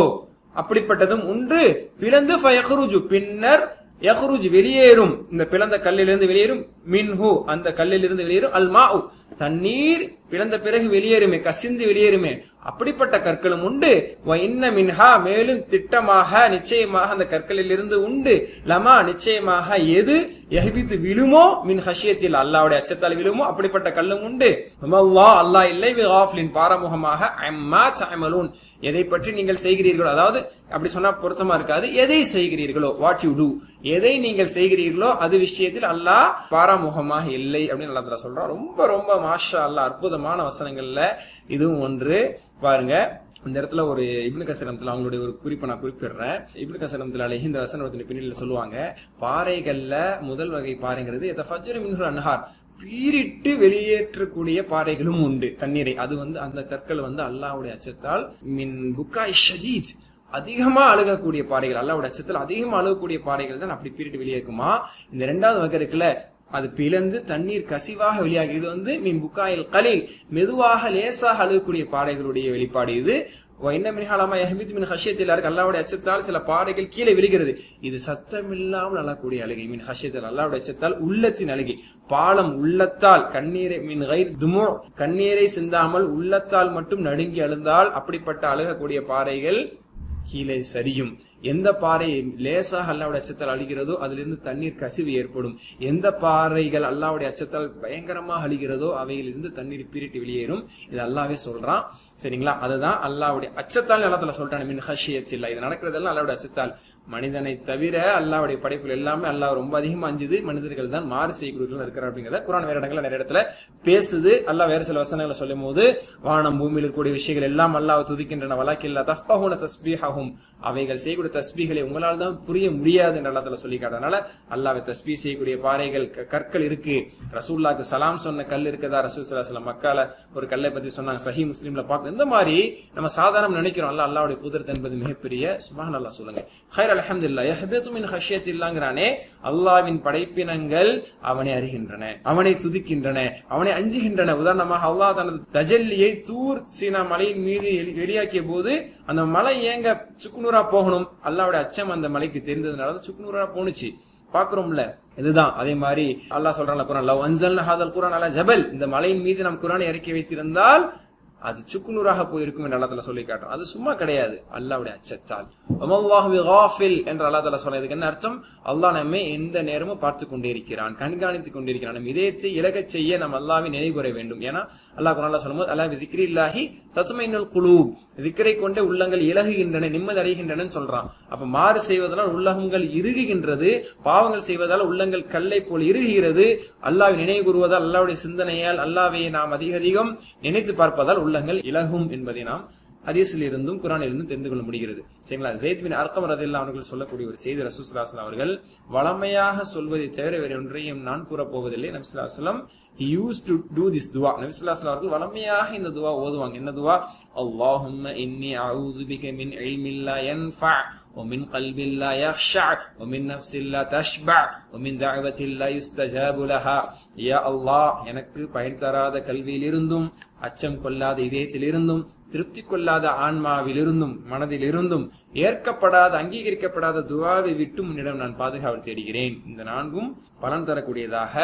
அப்படிப்பட்டதும் உண்டு. பிளந்து ஃபயஹ்ருஜு, பின்னர் யஹ்ருஜ் வெளியேறும், இந்த பிளந்த கல்லிலிருந்து வெளியேறும், மின்ஹு அந்த கல்லிலிருந்து வெளியேறும், அல்மாஉ தண்ணீர் பிளந்த பிறகு வெளியேறுமே, கசிந்து வெளியேறுமே, அப்படிப்பட்ட கற்களும் உண்டு. இன்ன மின்ஹா மேலும் திட்டமாக நிச்சயமாக அந்த கற்களில் இருந்து உண்டு. லமா நிச்சயமாக எது யஹ்பித்து விழுமோ, மின் ஹஷியத்தில் அல்லாஹ்வுடைய அச்சத்தால் விழுமோ அப்படிப்பட்ட கல்லும் உண்டு. வமல்லாஹ், அல்லாஹ் இல்லை, பிகாஃபிலின் பாரமுகமாக, அம்மா தஅமலூன் எதை பற்றி நீங்கள் செய்கிறீர்களோ, அதாவது அப்படி சொன்னா பொருத்தமா இருக்காது, எதை செய்கிறீர்களோ, வாட் யூ டூ, எதை நீங்கள் செய்கிறீர்களோ அது விஷயத்தில் அல்லாஹ் பாராமுகமாக இல்லை அப்படின்னு அல்லாஹ் சொல்றான். ரொம்ப ரொம்ப மாஷா அல்லாஹ் அற்புதமான வசனங்கள்ல இதுவும் ஒன்று. பாருங்க, இந்த இடத்துல ஒரு இப்னு கஸீரத்துல அவங்களுடைய ஒரு குறிப்பை நான் குறிப்பிடுறேன். இப்னு கஸீரத்துல அலைஹி இந்த வசனத்தின் பின்னில சொல்லுவாங்க, பாறைகள்ல முதல் வகை பாறைங்கிறது யதஃபஜ்ஜரு மின்ஹு அன்ஹார், பீரிட்டு வெளியேற்றக்கூடிய பாறைகளும் உண்டு தண்ணீரை. அது அந்த கற்கள் அல்லாஹ்வுடைய அச்சத்தால் மின் புக்காய் ஷதீத், அதிகமா அழுகக்கூடிய பாறைகள், அல்லாஹ்வுடைய அச்சத்தால் அதிகமா அழுகக்கூடிய பாறைகள் தான் அப்படி பீரிட்டு வெளியேக்குமா. இந்த இரண்டாவது வகை இருக்குல்ல, அது பிளந்து தண்ணீர் கசிவாக வெளியாகி, இது மின் புக்காயில் கலீல், மெதுவாக லேசாக அழுகக்கூடிய பாறைகளுடைய வெளிப்பாடு இது. அல்லாஹ்வுடைய அச்சத்தால் சில பாறைகள் கீழே விழுகிறது, இது சத்தமில்லாமல் அழக்கூடிய அழுகை. மின் ஹஷியத்தில் அல்லாஹ்வுடைய அச்சத்தால் உள்ளத்தின் அழுகை, பாலம் உள்ளத்தால், கண்ணீரை மின் கைர் துமு, கண்ணீரை சிந்தாமல் உள்ளத்தால் மட்டும் நடுங்கி அழுந்தால் அப்படிப்பட்ட அழுகக்கூடிய பாறைகள் கீழே சரியும். எந்த பாறை லேசாக அல்லாஹ்வுடைய அச்சத்தால் அழிகிறதோ அதிலிருந்து தண்ணீர் கசிவு ஏற்படும். எந்த பாறைகள் அல்லாஹ்வுடைய அச்சத்தால் பயங்கரமாக அழிகிறதோ அவையிலிருந்து தண்ணீர் பீரிட்டு வெளியேறும். இது அல்லாஹ்வே சொல்றான். சரிங்களா? அதுதான் அல்லாஹ்வுடைய அச்சத்தால் அல்லாஹ் சொல்றான், மின் ஹஷியத்தில்லா. இது நடக்கிறதெல்லாம் அல்லாஹ்வுடைய அச்சத்தால். மனிதனை தவிர அல்லாஹ்வுடைய படைப்புகள் எல்லாமே அல்லாஹ் ரொம்ப அதிகமா அஞ்சுது, மனிதர்கள் தான் மாறு செய்யக்கூடியவர்கள் இருக்கிறார் அப்படிங்கிறத குர்ஆன் வேற இடங்கள்ல நிறைய இடத்துல பேசுது. அல்லாஹ் வேற சில வசனங்களை சொல்லும் போது, வானம் பூமியில் இருக்கக்கூடிய விஷயங்கள் எல்லாம் அல்லாஹ் துதிக்கின்றன, வலாக்கில்லா தஃபஹூன தஸ்பீஹஹும், அவைகள் செய்யக்கூடிய தஸ்பீகளை உங்களால் தான் புரிய முடியாது என்று அல்லாஹ் சொல்லி காட்டுறதுனால அல்லாஹ்வை தஸ்பீஹ் செய்யக்கூடிய பாறைகள், கற்கள் இருக்கு. ரசூலுல்லாஹ்க்கு சலாம் சொன்ன கல் இருக்குதா, ரசூல் ஸல்லல்லாஹு அலைஹி வஸல்லம் மக்கால ஒரு கல்லை பத்தி சொன்னாங்க, சஹீஹ் முஸ்லிம்ல பார்க்க. இந்த மாதிரி நம்ம சாதாரண நினைக்கிறோம், அல்லாஹ்வுடைய குதிரத் என்பது மிகப்பெரிய. சுப்ஹானல்லாஹ் சொல்லுங்க. ஹைர் அல்ஹம்துலில்லாஹ் யஹ்பிது மின் ஹஷியத்தில்லாஹ்ங்கறானே, அல்லாஹ்வின் படைப்பினங்கள் அவனை அறிகின்றன, அவனை துதிக்கின்றன, அவனை அஞ்சுகின்றன. உதாரணமாக அல்லாஹ் தனது தஜல்லியை தூர் சீனா மலையின் மீது வெளியாக்கிய போது அந்த மலை ஏங்க சுக்குநூறா போகணும், அல்லாஹ்வுடைய அச்சம் அந்த மலைக்கு தெரிந்ததுனால சுக்குநூறா போனுச்சு. பாக்குறோம்ல, இதுதான். அதே மாதிரி அல்லாஹ் சொல்றான் குர்ஆன், லவ் அன்ஸல்னா ஹாதல் குர்ஆன் அலா ஜபல், இந்த மலையின் மீது நாம் குர்ஆனை இறக்கி வைத்திருந்தால் அது சுக்குநூறாக போயிருக்கும் என்று அல்லாஹ் தஆலா சொல்லி காட்டுறான். அது சும்மா கிடையாது, அல்லாஹ்வுடைய அச்சத்தால். வமல்லாஹு பிகாஃபில் என்ற அல்லாஹ் தஆலா சொன்னதுக்கு என்ன அர்த்தம்? அல்லாஹ் நம்மை எந்த நேரமும் பார்த்து கொண்டே இருக்கிறான், கண்காணித்துக் கொண்டிருக்கிறான். நம் இதயத்தை இலகச் செய்ய நம் அல்லாஹ்வை நினைவு கூற வேண்டும். ஏன்னா அல்லாஹ் குர்ஆன்ல சொல்லும்போது, அலா பிதிக்ரில்லாஹி தத்மைனுல் குலூப், திக்ரை கொண்டே உள்ளங்கள் இலகுகின்றன, நிம்மதி அடைகின்றன சொல்றான். அப்ப மாறு செய்வதனால் உள்ளங்கள் இறுகுகின்றது, பாவங்கள் செய்வதால் உள்ளங்கள் கல்லை போல் இறுகுகிறது. அல்லாஹ்வை நினைவு கூறுவதால், அல்லாஹ்வுடைய சிந்தனையால், அல்லாஹ்வை நாம் அதிக அதிகம் நினைத்து பார்ப்பதால் உள்ளங்கள் இலகும் என்பதை நாம் ஹதீஸில் இருந்தும் குர்ஆனில் இருந்தும் தெரிந்து கொள்ள முடிகிறது. சரிங்களா? ஸைத் பின் அர்கம் ரலியல்லாஹு அன்ஹு சொல்லக்கூடிய ஒரு செய்தி, ரசூல் ஸல்லல்லாஹு அலைஹி வஸல்லம் அவர்கள் வளமையாக சொல்வதை தவிர வேறு ஒன்றையும் நான் கூறப்போவதில்லை. நபி ஸல்லல்லாஹு அலைஹி வஸல்லம் he used to do this dua. நபி ஸல்லல்லாஹு அலைஹி வஸல்லம் அவர்கள் வளமையாக இந்த துஆ ஓதுவாங்க. என்ன துஆ? அல்லாஹும்ம இன்னி அஊது பிக மின் இல்மின் லா யன்ஃபா ومن قلب لا يخشع ومن نفس لا تشبع ومن دعوة لا يستجاب لها. யா அல்லாஹ், எனக்கு பயன் தராத கல்வியிலிருந்தும் அச்சம் கொள்ளாத இதயத்திலிருந்தும் திருப்தி கொள்ளாத ஆன்மாவிலிருந்தும் மனதிலிருந்தும் ஏற்கப்படாத அங்கீகரிக்கப்படாத துவாவை விட்டும் உன்னிடம் நான் பாதுகாவல் தேடுகிறேன். இந்த நான்கும் பலன் தரக்கூடியதாக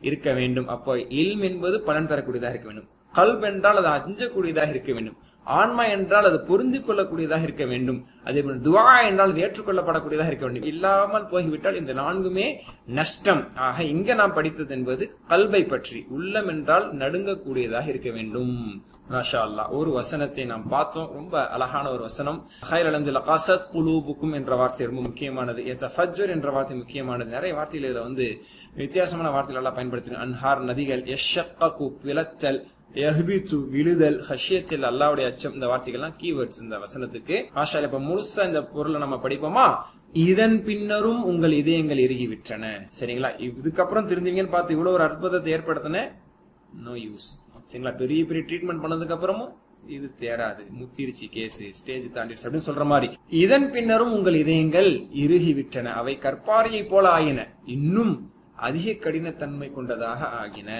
இருக்க வேண்டும். அப்போ இல்ம் என்பது பலன் தரக்கூடியதாக இருக்க வேண்டும். கல்ப் என்றால் அது அஞ்சக்கூடியதாக இருக்க வேண்டும். ஆன்மா என்றால் அது பொருந்தி கொள்ளக்கூடியதாக இருக்க வேண்டும். அதே போல துவா என்றால் அது ஏற்றுக்கொள்ளப்படக்கூடியதாக இருக்க வேண்டும். இல்லாமல் போய்விட்டால் இந்த நான்குமே நஷ்டம். ஆக இங்க நாம் படித்தது என்பது கல்பை பற்றி. உள்ளம் என்றால் நடுங்கக்கூடியதாக இருக்க வேண்டும். மாஷா அல்லாஹ், ஒரு வசனத்தை நாம் பார்த்தோம், ரொம்ப அழகான ஒரு வசனம். ஹைர் அல்ஹம்துலில்லாஹ். கஸத் குலூபுக்கும் என்ற வார்த்தை ரொம்ப முக்கியமானது. யதஃபஜ்ஜர் என்ற வார்த்தை முக்கியமானது. நிறைய வார்த்தைகள் இதுல வித்தியாசமான வார்த்தைகள் எல்லாம் பயன்படுத்தின. அன்ஹார் நதிகள், யஷ்ஷக்கு பிளத்தல், யஹ்பிது விழுதல், ஹஷியத்தில் அல்லாஹ்வுடைய அச்சம், இந்த வார்த்தைகள்லாம் கீவேர்ட்ஸ் இந்த வசனத்துக்கு. மாஷா அல்லாஹ், இப்ப முழுசா இந்த பொருளை நம்ம படிப்போமா? இதன் பின்னரும் உங்கள் இதயங்கள் இறுகி விட்டன. சரிங்களா? இதுக்கப்புறம் திருந்தீங்கன்னு பார்த்து இவ்வளவு ஒரு அற்புதத்தை ஏற்படுத்தின, நோ யூஸ். சரிங்களா? பெரிய பெரிய ட்ரீட்மெண்ட் பண்ணதுக்கு அப்புறமும் இது தேராது, முத்திருச்சு கேஸ், ஸ்டேஜ் தாண்டிடுச்சு அப்படின்னு சொல்ற மாதிரி. இதன் பின்னரும் உங்கள் இதயங்கள் இறுகி விட்டன, அவை கற்பாறையை போல ஆயின, இன்னும் அதிக கடினத்தன்மை கொண்டதாக ஆகின.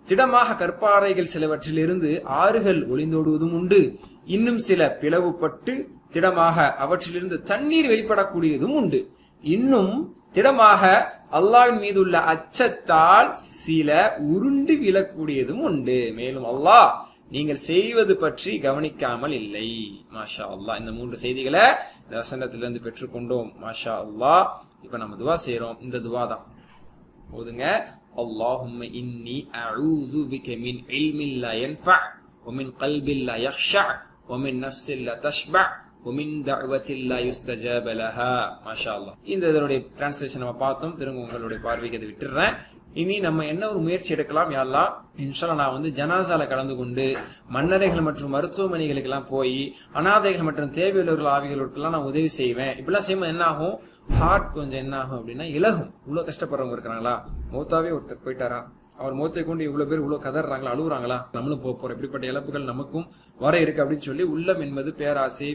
திடமாக கற்பாறைகள் சிலவற்றிலிருந்து ஆறுகள் ஒளிந்தோடுவதும் உண்டு. இன்னும் சில பிளவுபட்டு திடமாக அவற்றிலிருந்து தண்ணீர் வெளிப்படக்கூடியதும் உண்டு. இன்னும் திடமாக அல்லாஹ்வின் மீது உள்ள அச்சத்தால் சில உருண்டு விழக்கூடியதும் உண்டு. மேலும் அல்லாஹ் நீங்கள் செய்வது பற்றி கவனிக்காமல் இல்லை. மாஷா அல்லாஹ், இந்த 3 செய்திகளை இந்த வசனத்திலிருந்து பெற்றுக்கொண்டோம். மாஷா அல்லாஹ். இப்ப நம்ம துவா செய்யறோம். இந்த துவா தான் ஓதுங்க. اللهم إني أعوذ بك من علم لا ينفع ومن قلب لا يخشع ومن نفس لا تشبع ومن دعوة لا يستجاب لها. ما شاء الله. இந்த இதனுடைய டிரான்ஸ்லேஷன் நம்ம பார்த்தோம். திரும்ப உங்களுடைய பார்வைக்கு அதை விட்டுறேன். இனி நம்ம என்ன ஒரு முயற்சி எடுக்கலாம்? யா அல்லாஹ், இன்ஷால்லா நான் ஜனாசால கலந்து கொண்டு மன்னரைகள் மற்றும் மருத்துவமனைகளுக்கு எல்லாம் போய் அனாதைகள் மற்றும் தேவையுள்ளவர்கள் ஆவிகளுக்கெல்லாம் நான் உதவி செய்வேன். இப்பெல்லாம் செய்யும்போது என்ன ஆகும்? ஹார்ட் கொஞ்சம் என்ன ஆகும் அப்படின்னா இலகும். இவ்வளவு கஷ்டப்படுறவங்க இருக்கிறாங்களா? மௌத்தாவே ஒருத்தர் போயிட்டாரா, அவர் மௌத்தை கொண்டு இவ்வளவு பேர் இவ்வளவு கதறாங்களா, அழுகுறாங்களா, நம்மளும் போறோம், இப்படிப்பட்ட இழப்புகள் நமக்கும் வர இருக்கு அப்படின்னு சொல்லி உள்ளம் என்பது பேராசை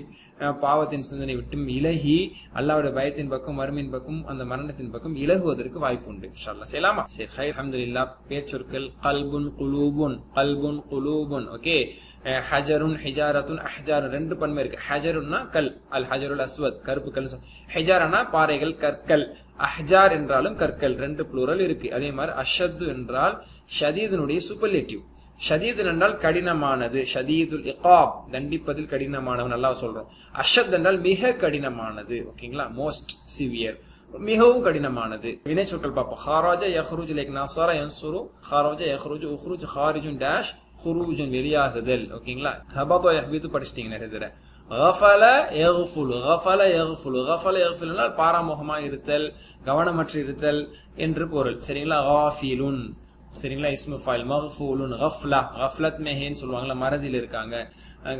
பாவத்தின் சிந்தனை விட்டும் இலகி அல்லாஹ்வுடைய பயத்தின் பக்கம் மறுமையின் பக்கம் அந்த மரணத்தின் பக்கம் இலகுவதற்கு வாய்ப்பு உண்டு. இன்ஷாஅல்லாஹ் செய்யலாமா? சரி, ஹைர், அல்ஹம்துலில்லாஹ். பேச்சொற்கள் கல்புன் குலூபுன், கல்புன் குலூபுன். ஓகே. ஹஜருன் ஹிஜாரத்துன் அஹ்ஜார், 2 பன்மை இருக்கு. ஹஜருன்னா கல், அல் ஹஜருல் அஸ்வத், கருப்பு கல். ஹிஜாரனா பாறைகள், கற்கள். அஹ்ஜார் என்றாலும் கற்கள், 2 ப்ளூரல் இருக்கு. அதே மாதிரி அஷத்து என்றால் ஷதீதுனுடைய சூப்பர்லேட்டிவ். ஷதீத் என்றால் கடினமானது, ஷதீதுல் இகாப், தண்டிப்பதில் கடினமானவன் அல்லாஹ் சொல்றோம். அஷத் என்றால் மிக கடினமானது. ஓகேங்களா? மோஸ்ட் சிவியர், மிகவும் கடினமானது. வினை சொற்கள் பார்ப்போம். ஹாராஜா யஹ்ருஜு லைக் நஸர யன்சுரு, ஹாராஜா யஹ்ருஜு உஹ்ருஜ் ஹாரிஜுன் டேஷ் குரூஜன் வெளியாகுதல். ஓகேங்களா? ஹபத யஹ்பிது படிச்சிட்டீங்க நிறைய தடவை. கஃபல யக்ஃபுலு, கஃபல யக்ஃபுலு, கஃபல யக்ஃபுலுனால் பாராமுகமா இருத்தல், கவனமற்று இருத்தல் என்று பொருள். சரிங்களா? காஃபிலுன், சரிங்களா? இஸ்மு ஃபைல். மக்ஃபூலுன், கஃப்லா, கஃப்லத் மெஹேன்னு சொல்லுவாங்களா, மறதியில் இருக்காங்க,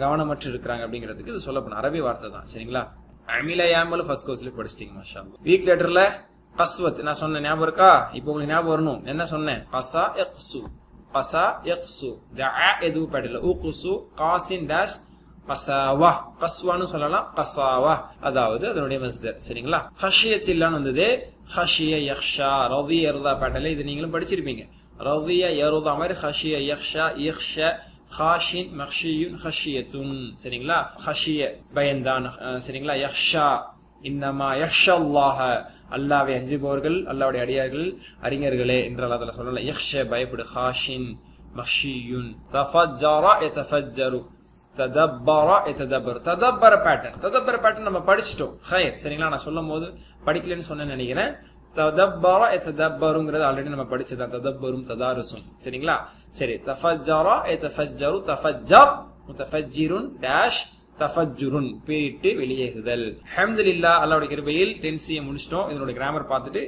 கவனமற்று இருக்கிறாங்க அப்படிங்கிறதுக்கு இது சொல்லப்படும் அரபி வார்த்தை தான். சரிங்களா? அமில யாமலு ஃபர்ஸ்ட் கோர்ஸ்ல படிச்சிட்டீங்க. மாஷா அல்லாஹ். வீக் லெட்டர்ல கஸ்வத் நான் சொன்ன ஞாபகம் இருக்கா? இப்போ உங்களுக்கு ஞாபகம் வரணும். என்ன சொன்னேன்? கஸா யக்ஸு, கஸா யக்ஸு, தஆ எதுவும் படில, உக்ஸு காசின் டேஷ் கஸாவா, கஸ்வான்னு சொல்லலாம், கஸாவா, அதாவது அதனுடைய மஸ்தர். சரிங்களா? ஹஷியத்தில்லான்னு வந்தது, ஹஷிய யக்ஷா, ரதிய யர்தா பாடல, இது நீங்களும் படிச்சிருப்பீங்க. ரதிய யர்தா மாதிரி ஹஷிய யக்ஷா, யக்ஷ, ஹாஷின், மக்ஷியுன், ஹஷியத்துன். சரிங்களா? ஹஷிய பயந்தான். சரிங்களா? யக்ஷா, இன்னமா யக்ஷல்லாஹ, அல்லாஹ்வை அஞ்சுபவர்கள், அல்லாஹ்வுடைய அடியார்கள், அறிஞர்களே என்று அல்லாஹ் சொல்லல. யக்ஷ பயப்படு, ஹாஷின், மக்ஷியுன். தஃபஜ்ஜர யதஃபஜ்ஜரு, ததப்பர யததப்பர். ததப்பர பேட்டர்ன், ததப்பர பேட்டர்ன் நம்ம படிச்சிட்டோம். ஹைர். சரிங்களா? நான் சொல்லும் போது படிக்கலன்னு சொன்னேன்னு நினைக்கிறேன். ததப்பர யததப்பருங்கிறது ஆல்ரெடி நம்ம படிச்சதான், ததப்பரும் ததாருசும். சரிங்களா? சரி, தஃபஜ்ஜர யதஃபஜ்ஜரு, தஃபஜ்ஜர், முத்தஃபஜ்ஜிருன் டேஷ் தஃபஜ்ஜுருன், பேரிட்டு வெளியேகுதல். அல்ஹம்துலில்லாஹ், அல்லாஹ்வுடைய கிருபையில் 10C முடிச்சிட்டோம். இதனுடைய கிராமர் பார்த்துட்டு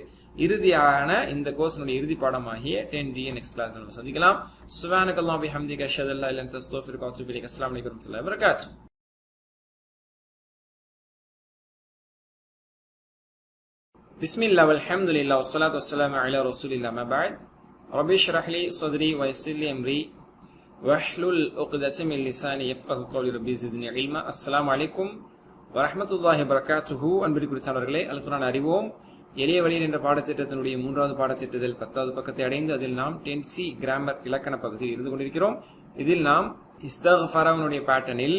இறுதியான இந்த கோர்ஸினுடைய இறுதி பாடமாகிய 10D நெக்ஸ்ட் கிளாஸ்ல நம்ம சந்திக்கலாம். சுப்ஹானக்கல்லாஹு பிஹம்திக அஷ்ஹது அல்லா இலாஹ இல்ல அன்த அஸ்தக்ஃபிருக வ அத்தூபு இலைக். அஸ்ஸலாமு அலைக்கும் வரஹ்மத்துல்லாஹி வ பரகாத்துஹு. பிஸ்மில்லாஹ் வல்ஹம்துலில்லாஹ் வஸ்ஸலாத்து வஸ்ஸலாமு அலா ரசூலில்லாஹ். அம்மா பஅத். ரப்பி இஷ்ரஹ் லி ஸத்ரி வ யஸ்ஸிர் லி அம்ரி வஹ்லுல் உக்தத மின் லிசானி யஃப்கஹு கௌலி. ரப்பி ஸித்னி இல்மா. அஸ்ஸலாமு அலைக்கும் வரஹ்மத்துல்லாஹி வபரகாத்துஹு. அன்பிற்கு குறித்தானவர்களே, அல் குர்ஆன் அறிவோம் எளிய வழியில் என்ற பாடத்திட்டத்தினுடைய 3வது பாடத்திட்டத்தில் 10வது பக்கத்தை அடைந்து அதில் நாம் 10C கிராமர் இலக்கண பகுதியில் இருந்து கொண்டிருக்கிறோம். இதில் நாம் இஸ்திக்ஃபாரனுடைய பேட்டர்னில்,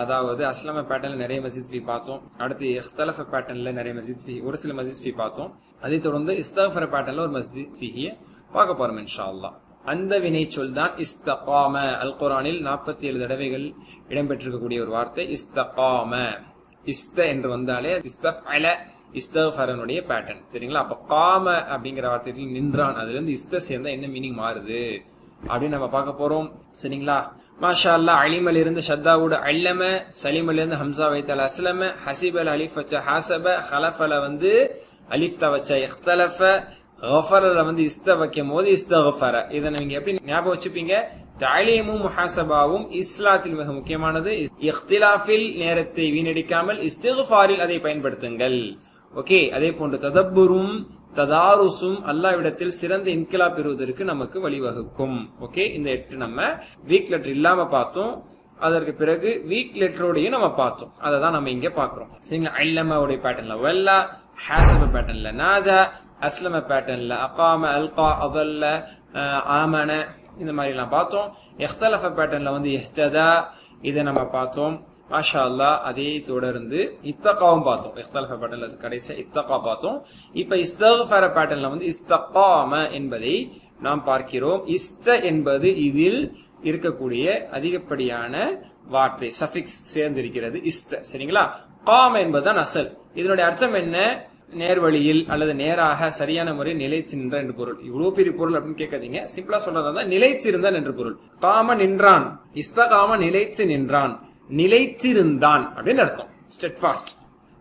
அதாவது அஸ்லம பேட்டர்ல நிறைய மஸ்ஜித் ஃபீ பார்த்தோம். அடுத்து இஹ்தலஃப பேட்டர்ன்ல நிறைய மஸ்ஜித் ஃபீ, ஒரு சில மஸ்ஜித் ஃபீ பார்த்தோம். அதை தொடர்ந்து இஸ்திக்ஃபார பேட்டர்ன்ல ஒரு மஸ்ஜித் ஃபீஹிய பார்க்க போறோம் இன்ஷா அல்லாஹ். அந்த வினை சொல் தான் இஸ்தகாம. அல் குர்ஆனில் 47 தடவைகள் இடம்பெற்றிருக்கக்கூடிய ஒரு வார்த்தை இஸ்தகாம. இஸ்த என்று வந்தாலே இஸ்தஃஅல இஸ்திக்ஃபாரனுடைய பேட்டர்ன், சரிங்களா? அப்ப காம அப்படிங்கிற வார்த்தையில் நின்றான், அதுல இருந்து இஸ்த சேர்ந்தா என்ன மீனிங் மாறுது அப்படின்னு நம்ம பார்க்க போறோம், சரிங்களா? மாஷா அல்லாஹ். அலிமல் இருந்து ஷத்தாவோட அல்லம, சலிமல் இருந்து ஹம்சா வைத்தால் அஸ்லம, ஹசிபல் அலிஃப் வச்ச ஹாசப, ஹலஃபல வந்து அலிஃப் த வச்ச இஹ்தலஃப, கஃபரல வந்து இஸ்த வைக்கும் போது இஸ்தக்ஃபர. இதை நீங்க எப்படி ஞாபகம் வச்சுப்பீங்க? தஅலீமும் முஹாசபாவும் இஸ்லாத்தில் மிக முக்கியமானது. இஹ்திலாஃபில் நேரத்தை வீணடிக்காமல் இஸ்திக்ஃபாரில் அதை பயன்படுத்துங்கள். ஓகே. அதே போன்று ததப்புரும் ததாருசும் அல்லாஹ்விடத்தில் சிறந்த இன்கிலாப் பெறுவதற்கு நமக்கு வழிவகுக்கும். ஓகே. இந்த 8 நம்ம வீக் லெட்டர் இல்லாம பார்த்தோம். அதற்கு பிறகு வீக் லெட்டரோடையும் நம்ம பார்த்தோம். அதை தான் நம்ம இங்க பாக்குறோம், சரிங்களா? அல்லமவுடைய பேட்டர்ன்ல வல்லா, ஹாசப பேட்டர்ன்ல நாஜா, அஸ்லம பேட்டர்ன்ல அகாம, அல்கா, அதல்ல, ஆமன, இந்த மாதிரி எல்லாம் பார்த்தோம். இஹ்தலஃப பேட்டர்ன்ல வந்து இஹ்ததா, இதை நம்ம பார்த்தோம். மாஷா அல்லாஹ். அதே தொடர்ந்து இத்தகாவும் பார்த்தோம். இஹ்தலஃப பேட்டர்ன்ல கடைசியா இத்தகா பார்த்தோம். இப்ப இஸ்திக்ஃபார பேட்டர்ன்ல வந்து இஸ்தகாம என்பதை நாம் பார்க்கிறோம். இஸ்த என்பது இதில் இருக்கக்கூடிய அதிகப்படியான வார்த்தை, சஃபிக்ஸ் சேர்ந்திருக்கிறது இஸ்த, சரிங்களா? காம என்பதுதான் அசல். இதனுடைய அர்த்தம் என்ன? நேர்வழியில் அல்லது நேராக சரியான முறை நிலைத்து நின்றான் என்று பொருள். இவ்வளவு பெரிய பொருள் அப்படின்னு கேட்காதீங்க. சிம்பிளா சொல்றதா நிலைத்திருந்தான் என்று பொருள். காம நின்றான், இஸ்தகாம நிலைத்து நின்றான், நிலைத்திருந்தான் அப்படின்னு அர்த்தம். ஸ்டெட்ஃபாஸ்ட்,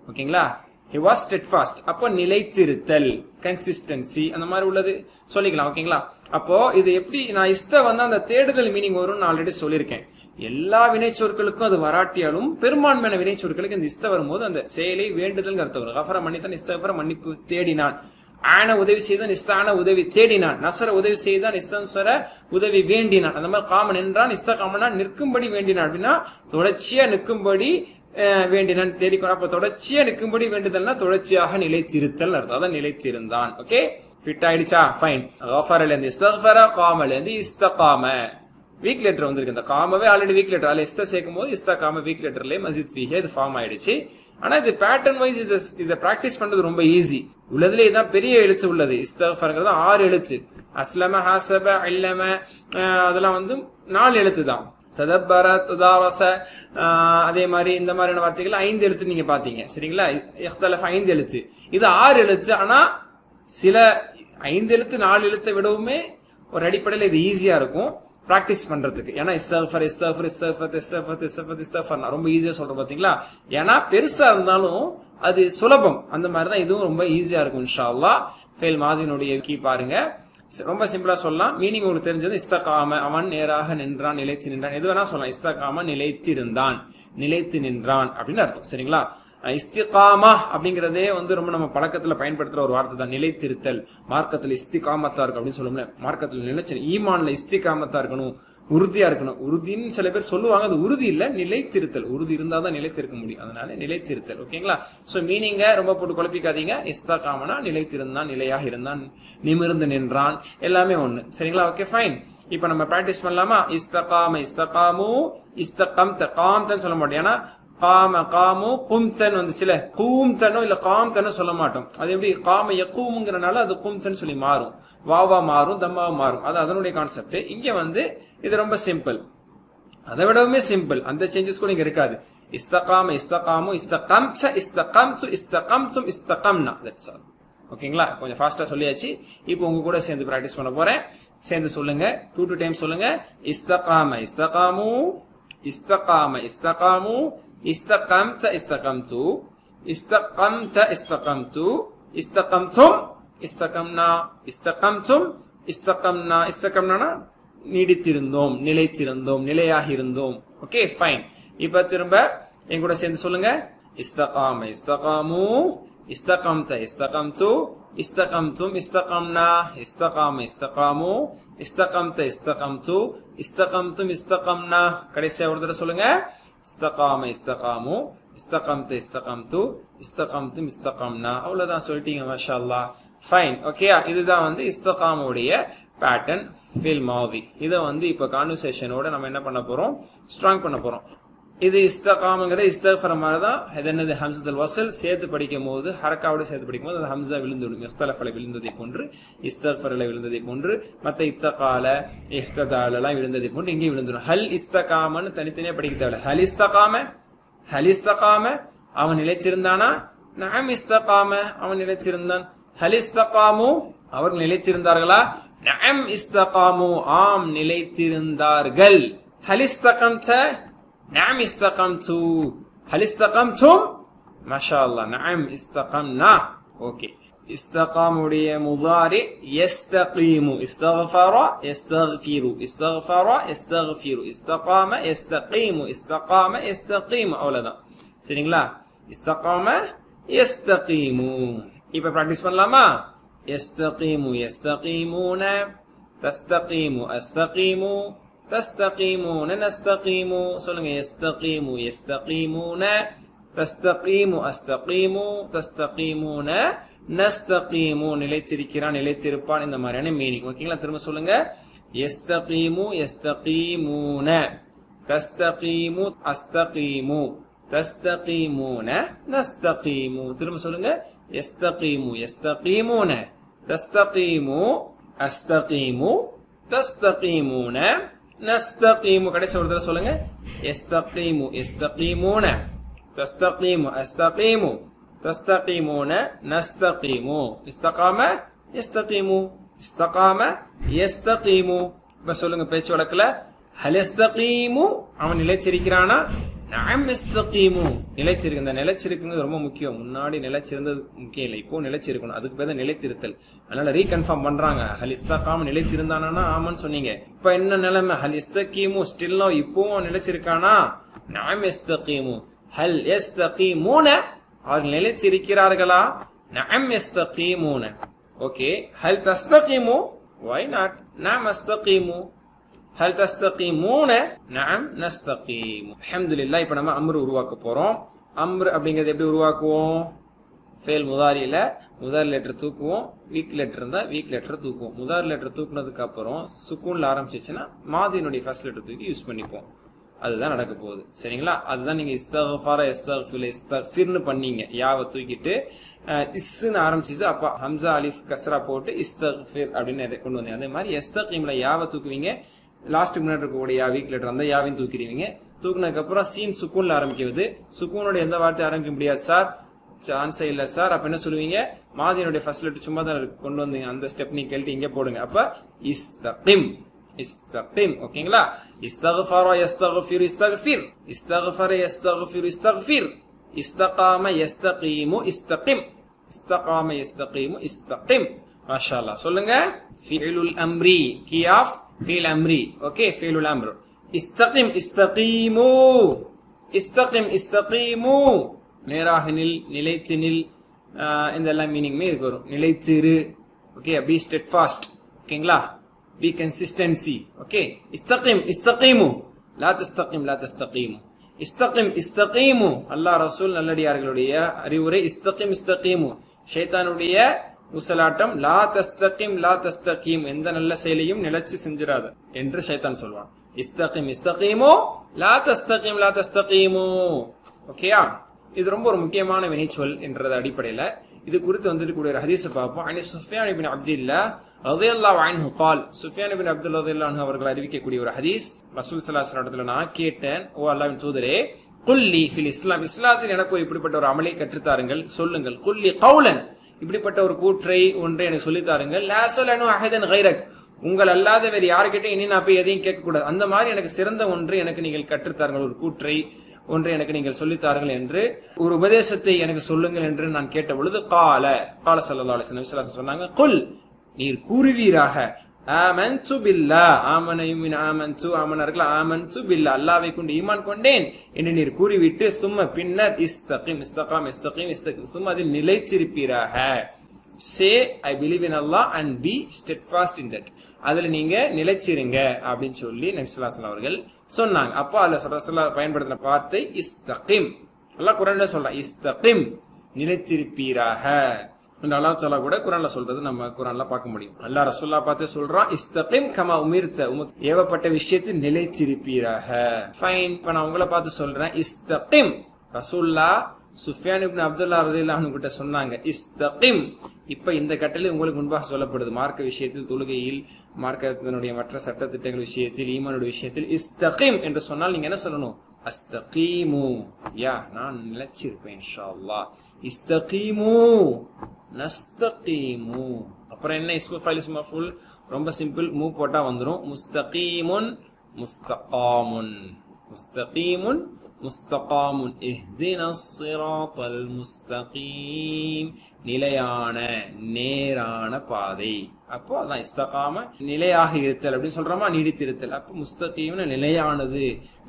ஓகேங்களா? he was steadfast. அப்போ நிலைத்திருத்தல், கன்சிஸ்டன்சி, அந்த மாதிரி உள்ளது சொல்லிக்கலாம், ஓகேங்களா? அப்போ இது எப்படி நான் இஸ்த வந்து அந்த தேடுதல் மீனிங் வரும்னு நான் ஆல்ரெடி சொல்லியிருக்கேன். எல்லா வினைச்சொற்களுக்கும் அது வராட்டியாலும் பெரும்பான்மையான வினைச்சொற்களுக்கு இந்த இஸ்த வரும்போது அந்த செயலை வேண்டுதல் அர்த்தம் வரும். கஃபர மன்னித்தான், இஸ்தகஃபர மன்னிப்பு தேடினான், ஆன உதவி செய்தான், இஸ்தான உதவி தேடினான், நசர உதவி செய்தான், இஸ்தன்சர உதவி வேண்டினான். அந்த மாதிரி காமன் என்றான், இஸ்தகாமனா நிற்கும்படி வேண்டினான். அப்படின்னா தொடர்ச்சியா நிற்கும்படி வேண்டினான், தேடிக்கணும். அப்ப தொடர்ச்சியா நிற்கும்படி வேண்டுதல்னா தொடர்ச்சியாக நிலைத்திருத்தல் அர்த்தம். அதான் நிலைத்திருந்தான். ஓகே, ஃபிட் ஆயிடுச்சா? ஃபைன். கஃபரல இருந்து இஸ்தகஃபர, காமல இருந்து இஸ்தகாம. வீக் லெட்டர் வந்திருக்கு. இந்த காமவே ஆல்ரெடி வீக் லெட்டர், அதுல இஸ்த சேர்க்கும் போது இஸ்தகாம வீக் லெட்டர்லயே மஸ்ஜித் ஃபீஹே இது ஃபார்ம் ஆயிடுச்சு. ஆனா இது பேட்டர்ன் வைஸ் இதை பிராக்டிஸ் பண்றது ரொம்ப ஈஸி. உள்ளதுல இதான் பெரிய எழுத்து உள்ளது. இஸ்திக்ஃபார்ங்கிறது 6 எழுத்து. அஸ்லம, ஹாசப, அல்லம அதெல்லாம் வந்து 4 எழுத்து தான். ததப்பர, ததாரச, அதே மாதிரி இந்த மாதிரியான வார்த்தைகள் 5 எழுத்து நீங்க பாத்தீங்க, சரிங்களா? இஹ்தலஃப 5 எழுத்து, இது 6 எழுத்து. ஆனா சில 5 எழுத்து 4 எழுத்தை விடவுமே ஒரு அடிப்படையில் இது ஈஸியா இருக்கும் பிராக்டிஸ் பண்றதுக்கு. ஏன்னா இஸ்திக்ஃபார் இஸ்திக்ஃபார் இஸ்திக்ஃபார் இஸ்திக்ஃபார் இஸ்திக்ஃபார் இஸ்திக்ஃபார் ரொம்ப ஈஸியா சொல்றோம் பாத்தீங்களா? ஏன்னா பெருசா இருந்தாலும் அது சுலபம். அந்த மாதிரி தான் இதுவும் ரொம்ப ஈஸியா இருக்கும் இன்ஷா அல்லாஹ். ஃபெயில் மாதினுடைய கீ பாருங்க, ரொம்ப சிம்பிளா சொல்லலாம். மீனிங் உங்களுக்கு தெரிஞ்சது இஸ்தகாம, அவன் நேராக நின்றான், நிலைத்து நின்றான், எது வேணா சொல்லலாம். இஸ்தகாம நிலைத்திருந்தான், நிலைத்து நின்றான் அப்படின்னு அர்த்தம், சரிங்களா? இஸ்திகாமா அப்படிங்கறதே வந்து ரொம்ப நம்ம பழக்கத்துல பயன்படுத்துற ஒரு வார்த்தை தான். நிலைத்திருத்தல், மார்க்கத்துல இஸ்திகாமத்தா இருக்கு அப்படின்னு சொல்லுவோம்ல, மார்க்கத்துல நிலைச்சு, ஈமான்ல இஸ்திகாமத்தா இருக்கணும், உறுதியா இருக்கணும். உறுதின்னு சில பேர் சொல்லுவாங்க, அது உறுதி இல்ல, நிலைத்திருத்தல். உறுதி இருந்தாதான் நிலைத்திருக்க முடியும், அதனால நிலைத்திருத்தல், ஓகேங்களா? சோ மீனிங்க ரொம்ப போட்டு குழப்பிக்காதீங்க. இஸ்தகாமனா நிலைத்திருந்தான், நிலையாக இருந்தான், நிமிர்ந்து நின்றான், எல்லாமே ஒண்ணு, சரிங்களா? Okay, fine. இப்ப நம்ம பிராக்டிஸ் பண்ணலாமா? இஸ்தகாம, இஸ்தகாமு, இஸ்தகம், காம்தன் சொல்ல மாட்டோம். ஏன்னா காம, காமு, கும்தன் வந்து சில கூம்தனோ இல்ல காம்தனோ சொல்ல மாட்டோம். அது எப்படி காம யக்கூம்ங்கிறனால அது கும்தன் சொல்லி மாறும், வாவா மாறும், தம்மாவா மாறும். அது அதனுடைய கான்செப்ட். இங்க வந்து இது ரொம்ப சிம்பிள், அதை விடவுமே சிம்பிள். அந்த சேஞ்சஸ் கூட இங்க இருக்காது. இஸ்தகாம, இஸ்தகாமு, இஸ்தகம்ச, இஸ்தகம்து, இஸ்தகம்தும், இஸ்தகம்னா. That's all. ஓகேங்களா? கொஞ்சம் ஃபாஸ்டா சொல்லியாச்சு. இப்போ உங்க கூட சேர்ந்து பிராக்டிஸ் பண்ண போறேன். சேர்ந்து சொல்லுங்க, 2 டைம் சொல்லுங்க. இஸ்தகாம, இஸ்தகாமு, இஸ்தகாம, இஸ்தகாமு, இஸ்தகம்த, இஸ்தகம்து, இஸ்தகம்த, இஸ்தகம்து, இஸ்தகம்தும், இஸ்தகம்னா, இஸ்தகம்தும், இஸ்தகம்னா. இஸ்தகம்னா நீடித்திருந்தோம், நிலைத்திருந்தோம், நிலையாக இருந்தோம். Okay, fine. இப்ப திரும்ப என் கூட சேர்ந்து சொல்லுங்க. இஸ்தகாம, இஸ்தகாமு, இஸ்தகம்த, இஸ்தகம்து, இஸ்தகம்தும், இஸ்தகம்னா, இஸ்தகாம, இஸ்தகாமு, இஸ்தகம்த, இஸ்தகம்து, இஸ்தகம்தும், இஸ்தகம்னா. கடைசியா ஒரு தடவை சொல்லுங்க. இஸ்தகாம, இஸ்தகாமு, இஸ்தகம்து இஸ்தகம்து, இஸ்தகம்தும் இஸ்தகம்னா. அவ்வளவுதான் சொல்லிட்டீங்க, மாஷா அல்லாஹ். ஃபைன், ஓகேயா? இதுதான் வந்து இஸ்தகாமுடைய பேட்டர்ன் ஃபில் மாதி. இதை வந்து இப்ப கான்வர்சேஷனோட நம்ம என்ன பண்ண போறோம், ஸ்ட்ராங் பண்ண போறோம். இது இஸ்தகாமுங்கிற இஸ்தக்ஃபர் மாதிரி தான். இது என்னது, ஹம்சத்துல் வஸ்ல் சேர்த்து படிக்கும் போது, ஹரக்காவோட சேர்த்து படிக்கும் போது அது ஹம்சா விழுந்துடும். இஃப்தலஃபல விழுந்ததை போன்று, இஸ்தக்ஃபர்ல விழுந்ததை போன்று, மற்ற இத்தகால இஹ்ததாலெல்லாம் விழுந்ததை போன்று இங்கே விழுந்துடும். ஹல் இஸ்தகாமன்னு தனித்தனியா படிக்க தேவையில்ல. ஹல் இஸ்தகாம, ஹல் இஸ்தகாம அவன் நிலைத்திருந்தானா? நஅம் இஸ்தகாம அவன் நிலைத்திருந்தான். ஹல் இஸ்தகாமு அவர்கள் நிலைத்திருந்தார்களா? நஅம் இஸ்தகாமு ஆம் நிலைத்திருந்தார்கள். ஹல் இஸ்தகம்த نعم استقمت. هل استقمتم؟ ما شاء الله. نعم استقمنا. اوكي. استقام உடைய முதாரி يستقيم. استغفر يستغفر. استغفر يستغفر. استقام يستقيم. استقام يستقيم. அவ்வளவுதான். சரிங்களா? استقام يستقيم. இப்ப பிராக்டீஸ் பண்ணலாமா? يستقيم يستقيمون. تستقيم استقيم. تستقيمون نستقيم. சொல்லுங்க. يستقيم يستقيمون. تستقيم استقيم. تستقيمون نستقيم. நிலைத்திருக்கிறான், நிலைத்திருப்பான், இந்த மாதிரியான மீனிங். ஓகேங்களா? திரும்ப சொல்லுங்க. يستقيم يستقيمون. تستقيم استقيم. تستقيمون نستقيم. திரும்ப சொல்லுங்க. يستقيم يستقيمون. تستقيم استقيم. تستقيمون نستقيم. கடைசி ஒரு தடவை சொல்லுங்க. يستقيم يستقيمون. تستقيم استقيم. تستقيمون نستقيم. استقام يستقيم. استقام يستقيم. இப்ப சொல்லுங்க பேச்சு வழக்குல. هل يستقيم அவன் நிலைச்சிருக்கிறானா? நஅம் இஸ்தகீமு நிலைச்சிருக்கு. இந்த நிலைச்சிருக்குங்கிறது ரொம்ப முக்கியம். முன்னாடி நிலைச்சிருந்தது முக்கியம் இல்லை, இப்போ நிலைச்சிருக்கணும். அதுக்கு பேர் நிலைத்திருத்தல். அதனால ரீகன்ஃபார்ம் பண்றாங்க. ஹல் இஸ்தகாம நிலைத்திருந்தானா? ஆமான்னு சொன்னீங்க. இப்ப என்ன நிலைமை? ஹல் இஸ்தகீமு ஸ்டில் நோ இப்பவும் நிலைச்சிருக்கானா? நஅம் இஸ்தகீமு. ஹல் இஸ்தகீமூன அவர்கள் நிலைச்சிருக்கிறார்களா? நஅம் இஸ்தகீமூன. ஓகே. ஹல் தஸ்தகீமு வை நாட்? நஅம் அஸ்தகீமு. هل تستقيمون؟ نعم نستقيم. الحمد لله. இப்ப நம்ம அம்ர் உருவாக்க போறோம். அம்ர் அப்படிங்கறது எப்படி உருவாக்குவோம்? ஃபெயில் முதாரியில முதாரி லெட்டர் தூக்குவோம், வீக் லெட்டர் இருந்தா வீக் லெட்டர் தூக்குவோம். முதாரி லெட்டர் தூக்குனதுக்கு அப்புறம் சுக்கூன்ல ஆரம்பிச்சிச்சுன்னா மாதினுடைய ஃபர்ஸ்ட் லெட்டர் தூக்கி யூஸ் பண்ணிப்போம். அதுதான் நடக்க போகுது. சரிங்களா? அதுதான் நீங்க இஸ்தக்ஃபர இஸ்தக்ஃபில் இஸ்தக்ஃபிர்னு பண்ணீங்க. யாவை தூக்கிட்டு இஸ்ன்னு ஆரம்பிச்சிச்சு, அப்ப ஹம்சா அலிஃப் கஸ்ரா போட்டு இஸ்தக்ஃபிர் அப்படின்னு கொண்டு வந்தீங்க. அதே மாதிரி இஸ்தகீம்ல யாவை தூக்குவீங்க, லாஸ்ட் முன்னாடி இருக்கக்கூடிய வீக் லெட்டர் அந்த யாவையும் தூக்கிடுவீங்க. தூக்குனதுக்கு அப்புறம் சீன் சுக்கூன்ல ஆரம்பிக்கிறது. சுக்கூனோட எந்த வார்த்தை ஆரம்பிக்க முடியாது சார், சான்ஸே இல்ல சார். அப்ப என்ன சொல்லுவீங்க? மாதினுடைய ஃபர்ஸ்ட் லெட்டர் சும்மா தான் கொண்டு வந்தீங்க. அந்த ஸ்டெப் நீங்க கேள்வி இங்க போடுங்க. அப்ப இஸ்தகிம் இஸ்தகிம். ஓகேங்களா? இஸ்தக்ஃபர யஸ்தக்ஃபிர் இஸ்தக்ஃபிர். இஸ்தக்ஃபர யஸ்தக்ஃபிர் இஸ்தக்ஃபிர். இஸ்தகாம யஸ்தகீமு இஸ்தகிம். இஸ்தகாம யஸ்தகீமு இஸ்தகிம். மாஷா அல்லாஹ். சொல்லுங்க. ஃபிஇலுல் அம்ரி கியாஃப் فعل امري. اوكي. فعل الامر. استقم استقيموا. استقم استقيموا. நேராக நில், நிலைத்து நில், இதெல்லாம் மீனிங்மே இதுக்கு வரும். நிலைத்திரு. ஓகே. Be steadfast. ஓகேங்களா? Be consistency. ஓகே. இஸ்தகிம் இஸ்தகீமு. லா தஸ்தகிம் லா தஸ்தகீமு. இஸ்தகிம் இஸ்தகீமு. அல்லாஹ் ரசூல் நல்லடியார்களுடைய அறிவுரை. இஸ்தகிம் இஸ்தகீமு. ஷைத்தானுடைய உசலாட்டம். லா தஸ்தகிம் லா தஸ்தகீம். எந்த நல்ல செயலையும் நிலைச்சு செஞ்சிராத என்று ஷைத்தான் சொல்வான். இஸ்தகிம் இஸ்தகீமு லா தஸ்தகிம் லா தஸ்தகீமு. ஓகேயா? இது ரொம்ப ஒரு முக்கியமான வினைச்சொல் என்றது அடிப்படையில இது குறித்து வந்துட்டு ஒரு ஹதீஸை பார்ப்போம். அனி சுஃபியான் இப்னு அப்துல்லாஹ் ரலியல்லாஹு அன்ஹு قال. சுஃபியான் இப்னு அப்துல்லாஹ் ரலியல்லாஹு அன்ஹு அவர்கள் அறிவிக்கக்கூடிய ஒரு ஹதீஸ். ரசூல் ஸல்லல்லாஹு அலைஹி வஸல்லம் நான் கேட்டேன், ஓ அல்லாஹ்வின் தூதரே, குல்லி ஃபில் இஸ்லாம், இஸ்லாத்தில் எனக்கு இப்படிப்பட்ட ஒரு அமலை கற்றுத்தாருங்கள், சொல்லுங்கள். குல்லி கௌலன், இப்படிப்பட்ட ஒரு கூற்றை ஒன்றை எனக்கு சொல்லித்தாருங்கள். லாஸலனு அஹதன் கைரக், உங்கள் அல்லாத வேறு யாருக்கிட்ட இனி நான் போய் எதையும் கேட்கக்கூடாது. அந்த மாதிரி எனக்கு சிறந்த ஒன்றை எனக்கு நீங்கள் கற்றுத்தாருங்கள், ஒரு கூற்றை ஒன்றை எனக்கு நீங்கள் சொல்லித்தார்கள் என்று, ஒரு உபதேசத்தை எனக்கு சொல்லுங்கள் என்று நான் கேட்ட பொழுது கால ஸல்லல்லாஹு அலைஹி வஸல்லம் சொன்னாங்க, குல், நீர் கூறுவீராக, ஆமன்து பில்லாஹ், ஆமனயுமின் ஆமன்து, ஆமனர்கள் ஆமன்து பில்லாஹ், அல்லாஹ்வை கொண்டு ஈமான் கொண்டேன் என்று நீர் கூறிவிட்டு சும்ம பின்னர் இஸ்தகிம் இஸ்தகாம் இஸ்தகிம் இஸ்தகிம் சும்ம அதில் நிலைத்திருப்பீராக. Say I believe in Allah and be steadfast in that, அதுல நீங்க நிலைச்சிருங்க அப்படின்னு சொல்லி நபி ஸல்லல்லாஹு அலைஹி வஸல்லம் அவர்கள் சொன்னாங்க. அப்போ அல்லாஹ் ஸல்லல்லாஹு பயன்படுத்தின வார்த்தை இஸ்தகிம். அல்லாஹ் குர்ஆன்ல சொல்றான் இஸ்தகிம் நிலைத்திருப்பீராக. அல்லாஹ் தஆலா கூட குர்ஆன்ல சொல்றது நம்ம குர்ஆன்ல பார்க்க முடியும். அல்லாஹ் ரசூலுல்லாஹ் பார்த்து சொல்றான் இஸ்தகிம் கமா உமிர்த, உமக்கு ஏவப்பட்ட விஷயத்தில் நிலைத்திருப்பீராக. ஃபைன். இப்ப நான் உங்களை பார்த்து சொல்றேன் இஸ்தகிம். ரசூலுல்லாஹ் சுஃபியான் இப்னு அப்துல்லா ரலியல்லாஹு அன்ஹு கிட்ட சொன்னாங்க இஸ்தகிம். இப்ப இந்த கட்டளை உங்களுக்கு முன்பாக சொல்லப்படுது. மார்க்க விஷயத்தில், தொழுகையில், மார்க்கத்தினுடைய மற்ற சட்ட திட்டங்கள் விஷயத்தில், ஈமானுடைய விஷயத்தில் இஸ்தகிம் என்று சொன்னால் நீங்க என்ன சொல்லணும்? அஸ்தகீமு, யா நான் நிலைச்சிருப்பேன் இன்ஷா அல்லாஹ். இஸ்தகீமு நஸ்தகீமு. அப்புறம் என்ன? இஸ்மு ஃபைல் இஸ்மு மஃபூல் ரொம்ப சிம்பிள். மூ போட்டா வந்துரும். முஸ்தகீமுன் முஸ்தகாமுன். முஸ்தகீமுன் முஸ்தகாமுன். இஹ்தினஸ் ஸிராத்தல் முஸ்தகீம், நிலையான நேரான பாதை. அப்போ அதான் இஸ்தகாம, நிலையாக இருத்தல் அப்படின்னு சொல்றோமா, நீடித்திருத்தல். அப்போ முஸ்தகீம்னு நிலையானது,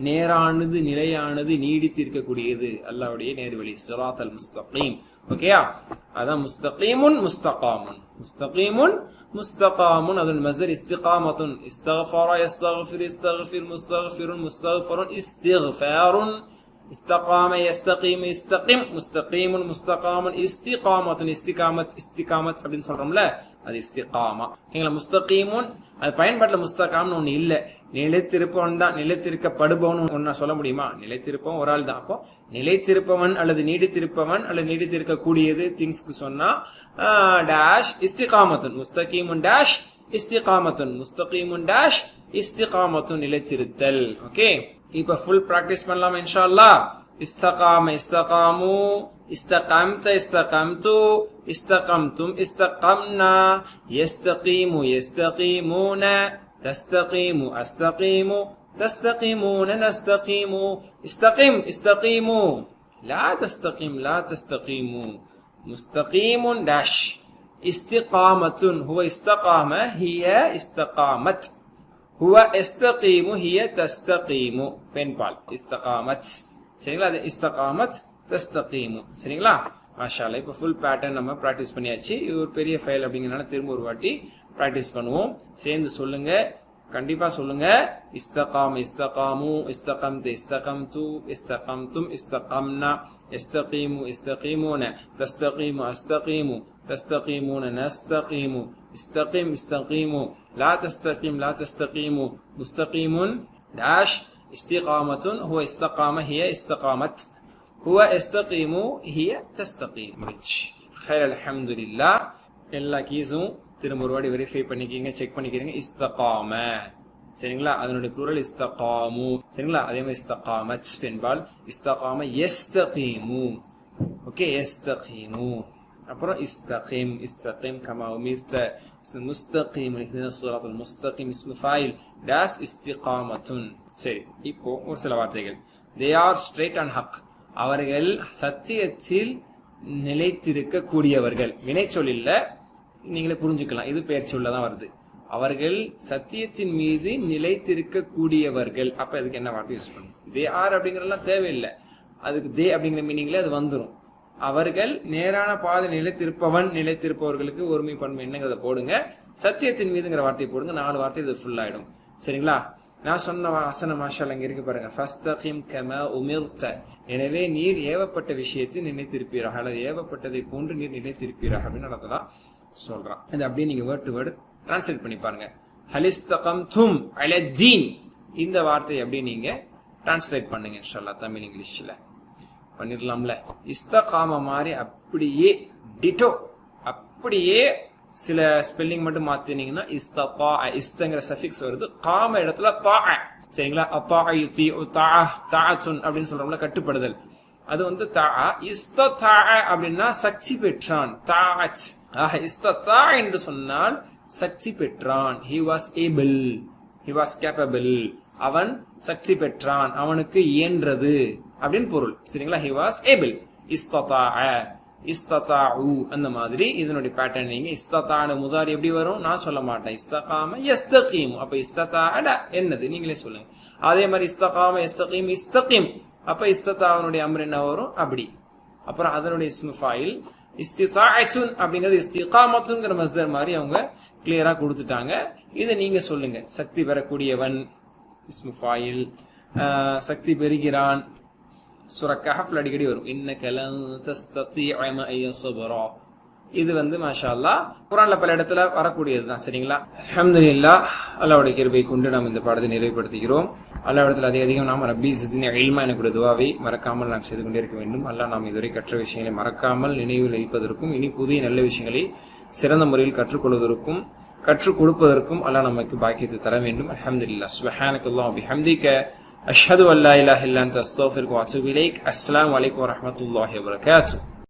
நேரானது, நிலையானது, நீடித்திருக்கக்கூடியது, அல்லாஹ்வுடைய நேர்வழி, ஸிராத்தல் முஸ்தகீம். ஓகேயா? அதான் முஸ்தகீமுன் முஸ்தகாமுன். முஸ்தகீமுன் முஸ்தகாமுன் அதன் மஸ்தர் இஸ்திகாமத்துன். இஸ்தக்ஃபர யஸ்தக்ஃபிர் இஸ்தக்ஃபிர் முஸ்தக்ஃபிருன் முஸ்தக்ஃபருன் இஸ்திக்ஃபாருன். استقام يستقيم يستقيم مستقيم مستقام استقامة استقامة استقامة அப்படின்னு சொல்றோம்ல, அது இஸ்திகாமா. ஓகேங்களா? முஸ்தகீமுன் அது பயன்பாட்டில் முஸ்தகாம்னு ஒண்ணு இல்ல. நிலைத்திருப்பவன் தான், நிலைத்திருக்கப்படுபவன் ஒன்னு சொல்ல முடியுமா? நிலைத்திருப்பவன் ஒரு ஆள் தான். அப்போ நிலைத்திருப்பவன் அல்லது நீடித்திருப்பவன் அல்லது நீடித்திருக்கக்கூடியது திங்ஸ்க்கு சொன்னா டேஷ் இஸ்திகாமத்துன். முஸ்தகீமுன் டேஷ் இஸ்திகாமத்துன். முஸ்தகீமுன் டேஷ் இஸ்திகாமத்துன், நிலைத்திருத்தல். ஓகே, இப்ப ஃபுல் பிராக்டிஸ் பண்ணலாம் இன்ஷா அல்லாஹ். இஸ்தகாம இஸ்தகாமு, இஸ்தகம்த இஸ்தகம்து, இஸ்தகம்தும் இஸ்தகம்னா, யஸ்தகீமு யஸ்தகீமுன, தஸ்தகீமு அஸ்தகீமு, தஸ்தகீமுன நஸ்தகீமு. இஸ்தகிம் இஸ்தகீமு, லா தஸ்தகீம் லா தஸ்தகீமு. முஸ்தகீமுன் டேஷ் இஸ்திகாமத்துன். ஹுவ இஸ்தகாம ஹிய இஸ்தகாமத். ஹுவ இஸ்தகீமு ஹிய தஸ்தகீமு. பெண்பால் இஸ்தகாமத். சரிங்களா? அது இஸ்தகாமத் தஸ்தகீமு. சரிங்களா? மாஷா அல்லாஹ். இப்போ ஃபுல் பேட்டர்ன் நம்ம பிராக்டிஸ் பண்ணியாச்சு. இது ஒரு பெரிய ஃபைல் அப்படிங்கிறனால திரும்ப ஒரு வாட்டி பிராக்டிஸ் பண்ணுவோம். சேர்ந்து சொல்லுங்க, கண்டிப்பா சொல்லுங்க. இஸ்தகாம இஸ்தகாமு, இஸ்தகம்த இஸ்தகம்து, இஸ்தகம்தும் இஸ்தகம்னா, இஸ்தகீமு இஸ்தகீமுன, தஸ்தகீமு அஸ்தகீமு, تستقيمون نستقيم استقم استقيموا لا تستقيم لا تستقيموا مستقيم داش استقامة هو استقامة هي استقامت هو استقيم هي تستقيم. خير الحمد لله. எல்லா கீஸும் திரும்ப ஒரு வாட்டி வெரிஃபை பண்ணிக்கிங்க, செக் பண்ணிக்கிறீங்க. இஸ்தகாம, சரிங்களா? அதனுடைய ப்ளூரல் இஸ்தகாமு. சரிங்களா? அதே மாதிரி இஸ்தகாமத் பெண்பால். இஸ்தகாம யஸ்தகீமு. ஓகே, யஸ்தகீமு. அப்புறம் இஸ்தகிம் இஸ்தகிம் கமா உமிர்த. முஸ்தகீம் இஹ்தினஸ் ஸிராத்தல் முஸ்தகீம் இஸ்மு ஃபைல் டேஸ் இஸ்திகாமத்துன். சரி, இப்போ ஒரு சில வார்த்தைகள். They are straight and Haq, அவர்கள் சத்தியத்தில் நிலைத்திருக்க கூடியவர்கள். வினைச்சொல் இல்ல, நீங்களே புரிஞ்சுக்கலாம். இது பெயர் சொல்லதான் வருது. அவர்கள் சத்தியத்தின் மீது நிலைத்திருக்க கூடியவர்கள். அப்ப இதுக்கு என்ன வார்த்தை யூஸ் பண்ணும்? தே ஆர் அப்படிங்கறதெல்லாம் தேவையில்லை. அதுக்கு தே அப்படிங்கிற மீனிங்ல அது வந்துடும். அவர்கள் நேரான பாதை நிலைத்திருப்பவன், நிலைத்திருப்பவர்களுக்கு ஒருமை பன்மை என்னங்கிறத போடுங்க. சத்தியத்தின் மீதுங்கிற வார்த்தையை போடுங்க. 4 வார்த்தை இது ஃபுல் ஆயிடும். சரிங்களா? நான் சொன்ன வசனம் மாஷா அல்லாஹ் இங்க இருக்கு பாருங்க. ஃபஸ்தகிம் கமா உமிர்த, எனவே நீர் ஏவப்பட்ட விஷயத்தை நிலைத்திருப்பீராக, அல்லது ஏவப்பட்டதை போன்று நீர் நிலைத்திருப்பீராக அப்படின்னு நடத்தலாம் சொல்றான். இது அப்படியே நீங்க வேர்ட் டு வேர்டு டிரான்ஸ்லேட் பண்ணி பாருங்க. ஹலிஸ்தகம்தும் அலஜீன், இந்த வார்த்தையை அப்படியே நீங்க டிரான்ஸ்லேட் பண்ணுங்க இன்ஷா அல்லாஹ் தமிழ் இங்கிலீஷ்ல பண்ணிடலாம்ல. இஸ்தகாம மாதிரி அப்படியே டிட்டோ, அப்படியே சில ஸ்பெல்லிங் மட்டும் மாத்தினீங்கன்னா இஸ்தகா, இஸ்தங்கிற சஃபிக்ஸ் வருது, காம இடத்துல தா. சரிங்களா? அத்தாயுதி தாஅத்துன் அப்படின்னு சொல்றோம்ல, கட்டுப்படுதல். அது வந்து தா. இஸ்ததா அப்படின்னா சக்தி பெற்றான். தாஅத். இஸ்ததா என்று சொன்னால் சக்தி பெற்றான். he was able, he was capable, அவன் சக்தி பெற்றான், அவனுக்கு இயன்றது அப்படின்னு பொருள். சரிங்களா? he was able. இஸ்ததாஅ, இஸ்ததாஉ, அந்த மாதிரி இதனுடைய பேட்டர்ன். நீங்க இஸ்ததாஅ முதாரி எப்படி வரும்? நான் சொல்ல மாட்டேன். இஸ்தகாம யஸ்தகீம். அப்ப இஸ்ததாஅ என்னது நீங்களே சொல்லுங்க. அதே மாதிரி இஸ்தகாம யஸ்தகீம் இஸ்தகிம். அப்ப இஸ்ததாவுடைய அம்ர் என்ன வரும்? அப்படி. அப்புறம் அதனுடைய இஸ்மு ஃபைல் இஸ்திதாஅத்துன் அப்படிங்கிறது இஸ்திகாமத்துங்கிற மஸ்தர் மாதிரி அவங்க கிளியரா கொடுத்துட்டாங்க. இதை நீங்க சொல்லுங்க. சக்தி பெறக்கூடியவன் இஸ்மு ஃபைல், சக்தி பெறுகிறான் சூரா கஹஃப்ல அடிக்கடி வரும், இன்னக லன் தஸ்ததீஅ மஅய ஸப்ரா. இது மாஷா அல்லாஹ் குர்ஆன்ல பல இடத்துல வரக்கூடியதுதான். சரிங்களா? அல்ஹம்துலில்லாஹ், அல்லாஹ்வுடைய கிருபை கொண்டு நாம் இந்த பாடத்தை நிறைவுபடுத்துகிறோம். அல்லாஹ்விடத்தில் அதிகம் நாம் ரப்பி ஸித்னி இல்மா என்கிற துஆவை மறக்காமல் நாம் செய்து கொண்டே இருக்க வேண்டும். அல்லாஹ் நாம் இதுவரை கற்ற விஷயங்களை மறக்காமல் நினைவில் வைப்பதற்கும், இனி புதிய நல்ல விஷயங்களை சிறந்த முறையில் கற்றுக்கொள்வதற்கும் கற்றுக் கொடுப்பதற்கும் அல்லாஹ் நமக்கு பாக்கியத்தை தர வேண்டும். அல்ஹம்துலில்லாஹ். சுப்ஹானக்கல்லாஹு வ பிஹம்திக அஷ்ஹது அல்லா இலாஹா இல்லா அன்த அஸ்தக்ஃபிருக வ அத்தூபு இலைக். அஸ்ஸலாமு அலைக்கும் வ ரஹ்மத்துல்லாஹி வ பரகாத்துஹு.